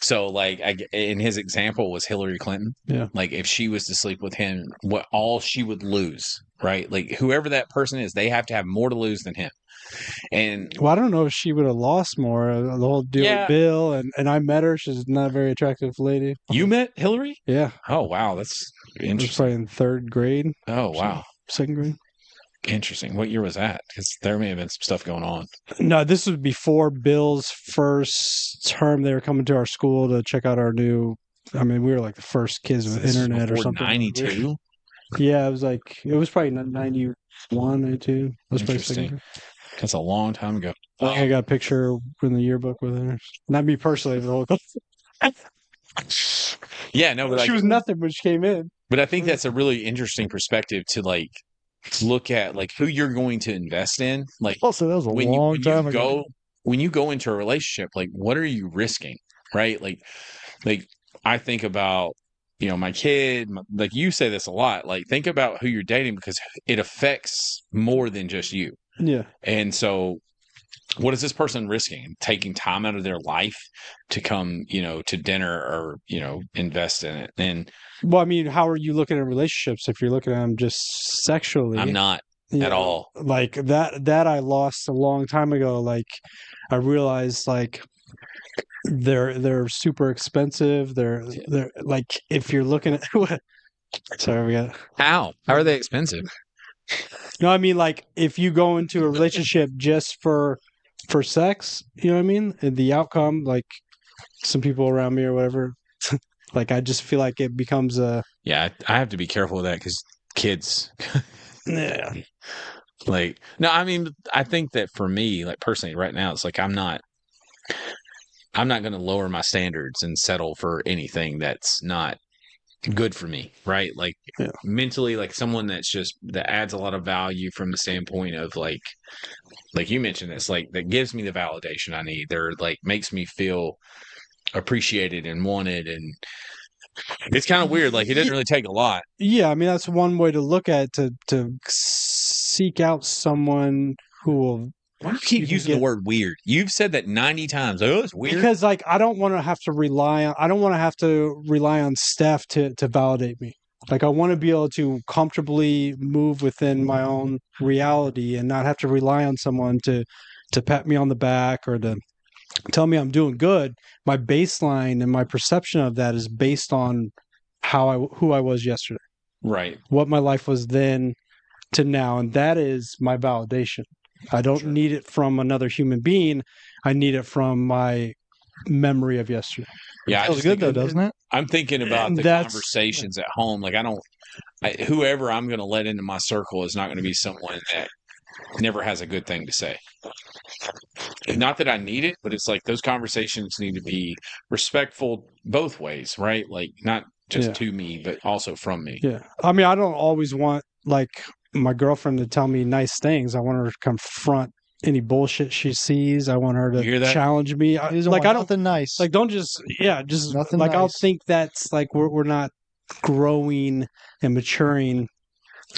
So like in his example was Hillary Clinton. Yeah. Like if she was to sleep with him, what all she would lose, right? Like whoever that person is, they have to have more to lose than him. And Well, I don't know if she would have lost more. The whole deal Yeah. with Bill, and I met her. She's not a very attractive lady. you met Hillary? Yeah, Oh wow, that's I was interesting. probably in third grade, Oh wow, second grade. interesting. What year was that? Because there may have been some stuff going on. No, this was before Bill's first term. They were coming to our school to check out our new. I mean, we were like the first kids with This is internet or before something. 92. Yeah, it was probably 91, 92. It was probably second Interesting. grade. That's a long time ago. I think I got a picture in the yearbook with her. Not me personally, the whole. Yeah, no, but She was nothing when she came in. But I think that's a really interesting perspective to like look at like who you're going to invest in. Like Also, that was a long time ago. when you go into a relationship, like what are you risking? Right? Like I think about, my kid, like you say this a lot, like think about who you're dating because it affects more than just you. Yeah. And so what is this person risking? Taking time out of their life to come, to dinner or, invest in it. And Well, I mean, how are you looking at relationships if you're looking at them just sexually? I'm not You at know, all. Like that I lost a long time ago. Like I realized like they're super expensive. They're like if you're looking at sorry, we got How are they expensive? no, I mean like if you go into a relationship just for sex, you know what I mean? And the outcome, like some people around me or whatever, like I just feel like it becomes a Yeah, I have to be careful with that because kids. yeah. Like, no, I mean, I think that for me, like personally, right now, it's like I'm not going to lower my standards and settle for anything that's not good for me, right? Like Yeah. mentally, like someone that adds a lot of value from the standpoint of like you mentioned this, like that gives me the validation I need. They're like makes me feel appreciated and wanted, and it's kind of weird. Like it didn't really take a lot. Yeah, I mean that's one way to look at it, to seek out someone who will. Why do you keep You can using the get- word weird? You've said that 90 times. Oh, it's weird. Because like I don't want to have to rely on Steph to validate me. Like I want to be able to comfortably move within my own reality and not have to rely on someone to pat me on the back or to tell me I'm doing good. My baseline and my perception of that is based on who I was yesterday, Right. what my life was then to now, and that is my validation. I don't Sure. need it from another human being. I need it from my memory of yesterday. Yeah. I Feels just good think though, doesn't it? I'm thinking about And the that's- conversations at home. Like whoever I'm going to let into my circle is not going to be someone that never has a good thing to say. Not that I need it, but it's like those conversations need to be respectful both ways, right? Like not just Yeah. to me, but also from me. Yeah. I mean, I don't always want like my girlfriend to tell me nice things. I want her to confront any bullshit she sees. I want her You hear to that? challenge me. He doesn't want I don't nothing nice. like. Don't just just Nothing like I'll nice. think that's like we're not growing and maturing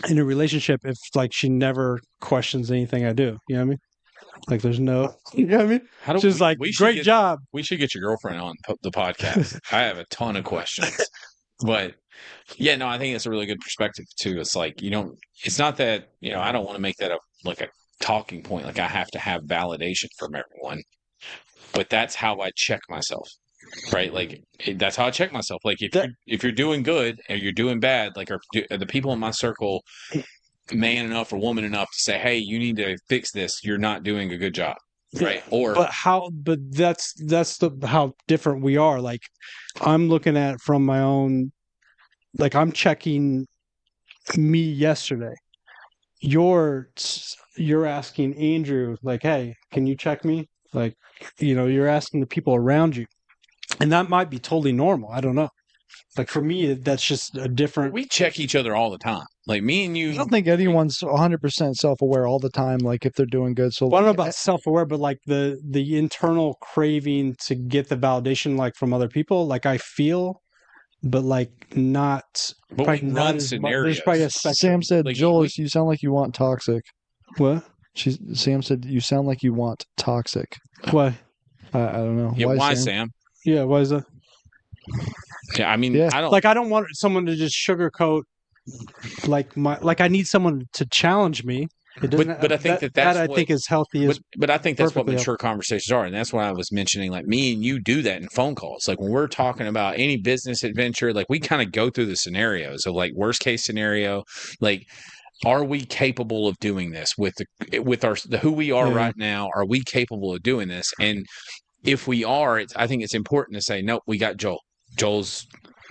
in a relationship if like she never questions anything I do. You know what I mean? Like there's no, you know what I mean? How do She's like, we should great get- job. We should get your girlfriend on the podcast. I have a ton of questions, but yeah, no, I think it's a really good perspective too. It's like it's not that I don't want to make that like a talking point. Like I have to have validation from everyone, but that's how I check myself, right? Like that's how I check myself. Like if you're doing good or you're doing bad, like are the people in my circle man enough or woman enough to say, hey, you need to fix this. You're not doing a good job. Right. Or But that's how different we are. Like I'm looking at it from my own, like I'm checking me yesterday. You're asking Andrew, like, hey, can you check me? Like, you're asking the people around you. And that might be totally normal. I don't know. Like for me, that's just a different. we check each other all the time. Like me and you. I don't think anyone's 100% self-aware all the time, like if they're doing good. So Well, I don't know about self-aware, but like the internal craving to get the validation, like from other people, like I feel, but like not. But probably we not run as much. scenarios. There's probably a spectrum. Sam said, Like, Joel, we- you sound like you want toxic. What? Sam said, you sound like you want toxic. Why? I don't know. Yeah, why, Sam? Yeah. Why is that? Yeah, I mean, Yeah. I don't Like I don't want someone to just sugarcoat. Like I need someone to challenge me. It doesn't. But I think that's I what- think is healthy. But I think that's what perfectly mature conversations are, and that's why I was mentioning. Like me and you do that in phone calls. Like when we're talking about any business adventure, like we kind of go through the scenarios of like worst case scenario, like are we capable of doing this with our who we are Yeah. right now? Are we capable of doing this? And if we are, I think it's important to say, nope, we got Joel. Joel's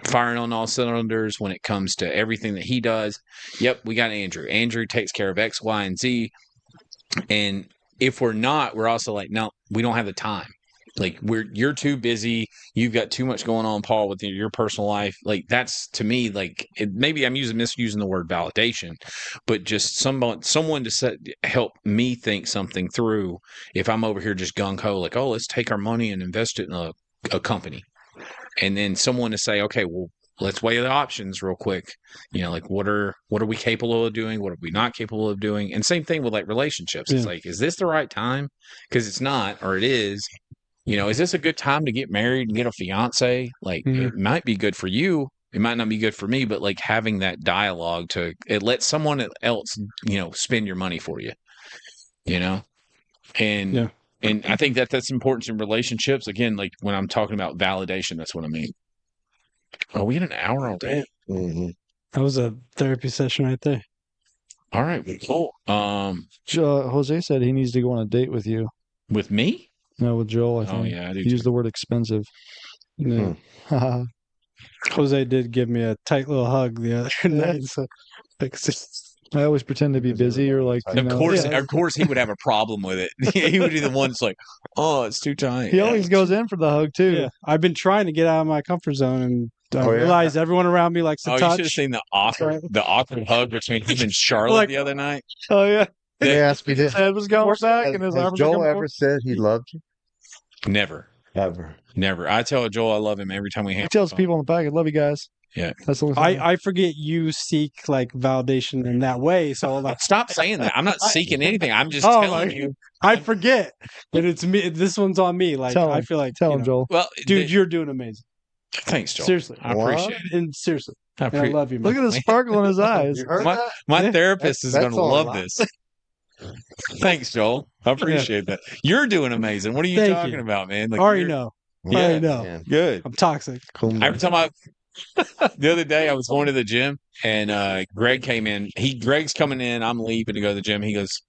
firing on all cylinders when it comes to everything that he does. Yep, we got Andrew. Andrew takes care of X, Y, and Z. And if we're not, we're also like, no, we don't have the time. Like you're too busy. You've got too much going on, Paul, with your personal life. Like that's to me, like maybe I'm misusing the word validation, but just someone to help me think something through. If I'm over here just gung ho, like, oh, let's take our money and invest it in a company, and then someone to say, okay, well, let's weigh the options real quick. Like what are we capable of doing? What are we not capable of doing? And same thing with like relationships. It's like, is this the right time? Because it's not, or it is. Is this a good time to get married and get a fiance? Like it might be good for you. It might not be good for me, but like having that dialogue it lets someone else, spend your money for you, and Yeah. and I think that's important in relationships. Again, like when I'm talking about validation, that's what I mean. Oh, we had an hour already. Mhm. That was a therapy session right there. All right, cool. Jose said he needs to go on a date with you. With me? No, with Joel, I think. Oh yeah, I do. He used the word expensive. Yeah. I Jose did give me a tight little hug the other night. So, always pretend to be busy or like, Of course, he would have a problem with it. He would be the one that's like, "Oh, it's too tight." He always goes in for the hug too. yeah, I've been trying to get out of my comfort zone, and I Oh, yeah? realize everyone around me likes to Oh, you should have touch. seen the awkward hug between him and Charlotte Like- the other night. Oh yeah. They asked me this. His head was going back and his Has arms were Joel coming ever forward. said he loved you? Never. Ever. I tell Joel I love him every time we hang. He tells people in the pack, I love you guys. Yeah. That's the only thing. I forget you seek like validation in that way. So like, Stop saying that. I'm not seeking anything. I'm just Oh, telling my- you. I forget that it's me. This one's on me. Like Tell I him. feel like Tell you him, know, Joel. Well, dude, you're doing amazing. thanks, Joel. Seriously, I What? appreciate it. and seriously, I and I appreciate love you, man. Look at the sparkle in his eyes. You heard My- that? My Yeah. therapist is That's going to all love right. this. Thanks, Joel. I appreciate that. You're doing amazing. What are you Thank talking you. about, man? I already you're- know. Yeah, I know. Man, Good. I'm toxic. cool. Every time the other day I was going to the gym and Greg came in. Greg's coming in. I'm leaving to go to the gym. He goes,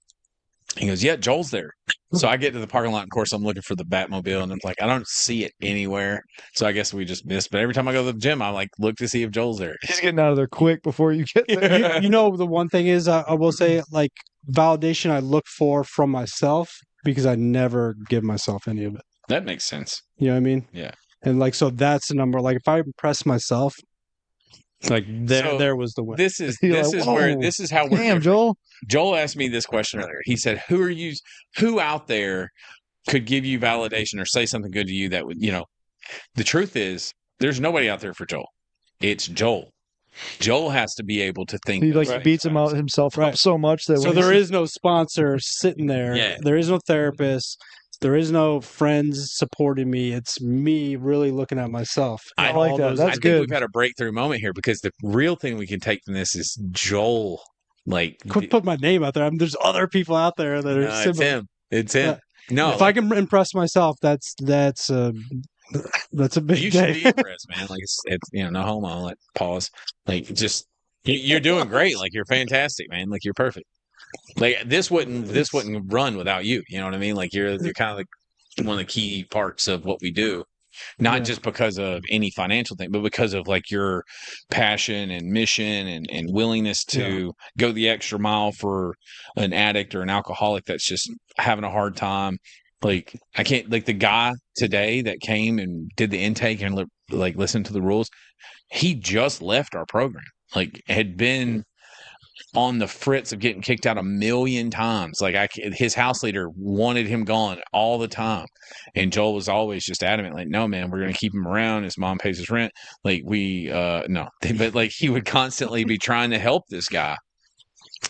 yeah, Joel's there. So I get to the parking lot. Of course, I'm looking for the Batmobile, and I'm like, I don't see it anywhere. So I guess we just missed. But every time I go to the gym, I like look to see if Joel's there. He's getting out of there quick before you get there. You know, the one thing is, I will say, like validation, I look for from myself because I never give myself any of it. That makes sense. You know what I mean? Yeah. And like, so that's the number. Like, if I impress myself, Like there was the win. This is You're this like, is where "Whoa, this is how we're Damn, different. Joel. Joel asked me this question earlier. He said, who out there could give you validation or say something good to you that would, the truth is there's nobody out there for Joel. It's Joel. Joel has to be able to think. He those like things, beats him guys. out himself Right. up so much that So when he there sees- is no sponsor sitting there. Yeah. There is no therapist. There is no friends supporting me. It's me really looking at myself. I And like all that. those- That's I think good. we've had a breakthrough moment here because the real thing we can take from this is Joel. Like, Quit putting my name out there. There's other people out there that are no, it's similar. him. It's him. Yeah. No, If I can impress myself, that's a big you should day. be impressed, man. Like it's no homo. Like pause. Like just you're doing great. Like you're fantastic, man. Like you're perfect. Like this wouldn't run without you. You know what I mean? Like you're kind of like one of the key parts of what we do. Not Yeah. just because of any financial thing, but because of like your passion and mission and willingness to go the extra mile for an addict or an alcoholic that's just having a hard time. Like I can't like the guy today that came and did the intake and like listened to the rules. He just left our program. Like had been on the fritz of getting kicked out 1,000,000 times. Like his house leader wanted him gone all the time. And Joel was always just adamant, like, no, man, we're going to keep him around. His mom pays his rent. Like no, but like he would constantly be trying to help this guy.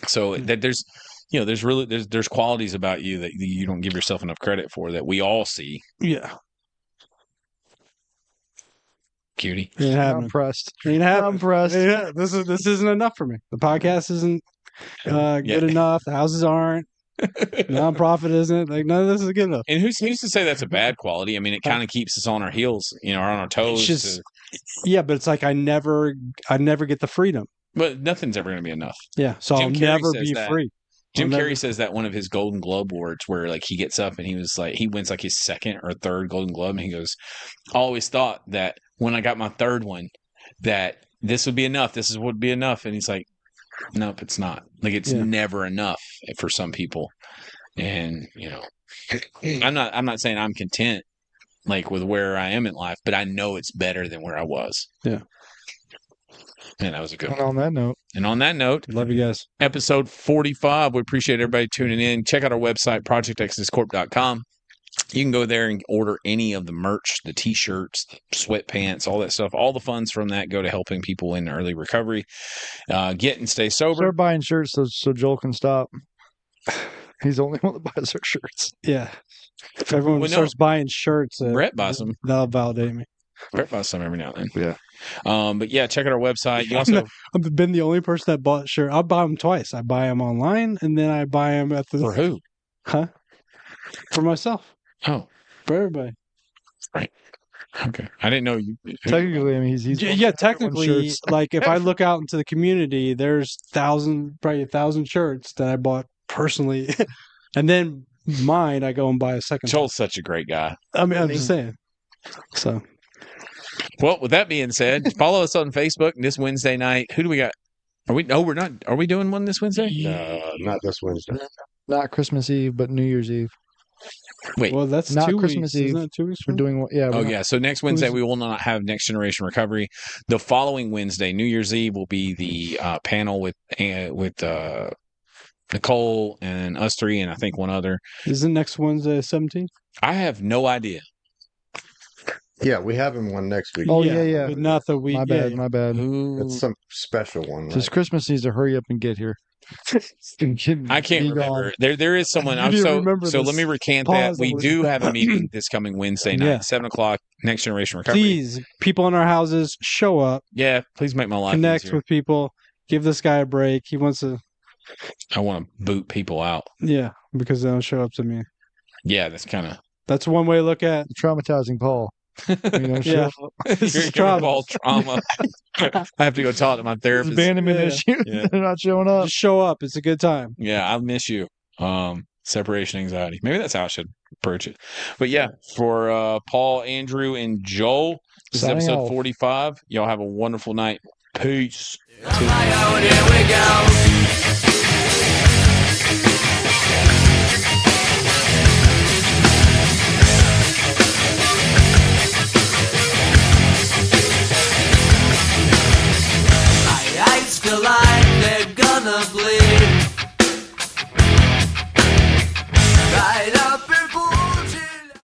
So that there's there's qualities about you that you don't give yourself enough credit for that we all see. Yeah. Cutie. Ain't I'm happening. impressed. Ain't I'm happening. impressed. Yeah, this isn't enough for me. The podcast isn't good enough. The houses aren't. Nonprofit isn't. Like none of this is good enough. And who's to say that's a bad quality? I mean, it kind of keeps us on our heels, or on our toes. It's just, yeah, but it's like I never get the freedom. but nothing's ever going to be enough. Yeah, so Jim I'll Carrey never says be that. free. Jim I'll Carrey never- says that one of his Golden Globe awards where like he gets up and he was like he wins like his second or third Golden Globe and he goes, I always thought that when I got my third one that this would be enough. This would be enough. And he's like, nope, it's not. Like it's Yeah. never enough for some people. And I'm not saying I'm content like with where I am in life, but I know it's better than where I was. Yeah. And that was a good And one. on that note, And on that note, Love you guys. episode 45. We appreciate everybody tuning in. Check out our website, projectexoduscorp.com. You can go there and order any of the merch, the t-shirts, sweatpants, all that stuff. All the funds from that go to helping people in early recovery get and stay sober. start buying shirts so Joel can stop. He's the only one that buys our shirts. Yeah. If everyone Well, no. starts buying shirts, Brett buys them. that'll validate me. Brett buys some every now and then. Yeah. But yeah, check out our website. You also I've been the only person that bought shirt. I'll buy them twice. I buy them online and then I buy them at the for who? for myself, Oh, for everybody. okay. I didn't know you. Technically, I mean, he's Yeah, one of technically, everyone's shirts. like if I look out into the community, there's probably 1,000 shirts that I bought personally, and then mine I go and buy a second. Joel's such a great guy. I mean, I'm just saying. So Well, with that being said, follow us on Facebook this Wednesday night. Who do we got? Are we? No, we're not. Are we doing one this Wednesday? Not this Wednesday. Not Christmas Eve, but New Year's Eve. Wait. well, that's Not 2 Christmas weeks. Eve. Isn't that 2 weeks? We're from doing yeah. Oh we're not- yeah. So next Wednesday we will not have Next Generation Recovery. The following Wednesday, New Year's Eve, will be the panel with Nicole and us three, and I think one other. now? Isn't next Wednesday 17th? I have no idea. Yeah, we have him one next week. Oh, yeah. But not the week. My bad. My bad. Who? It's some special one. Because Right? Christmas needs to hurry up and get here. I can't Be remember. gone. There is someone. You I'm didn't so remember so. this. Let me recant Pause that we on do this. have a meeting this coming Wednesday night, Yeah. 7:00. Next Generation Recovery. Please, people in our houses, show up, Yeah, please make my life connect easier. with people, give this guy a break. He wants to, I want to boot people out. yeah, because they don't show up to me. Yeah, that's kind of. That's one way to look at. Traumatizing Paul. You know, Yeah. This is trauma. All trauma. I have to go talk to my therapist. abandonment Yeah. issue. Yeah. They're not showing up. Just show up. It's a good time. Yeah, I miss you. Separation anxiety. Maybe that's how I should approach it. But yeah, for Paul, Andrew, and Joel, this is Signing episode off. 45. Y'all have a wonderful night. Peace. On my own, here we go. gonna bleed.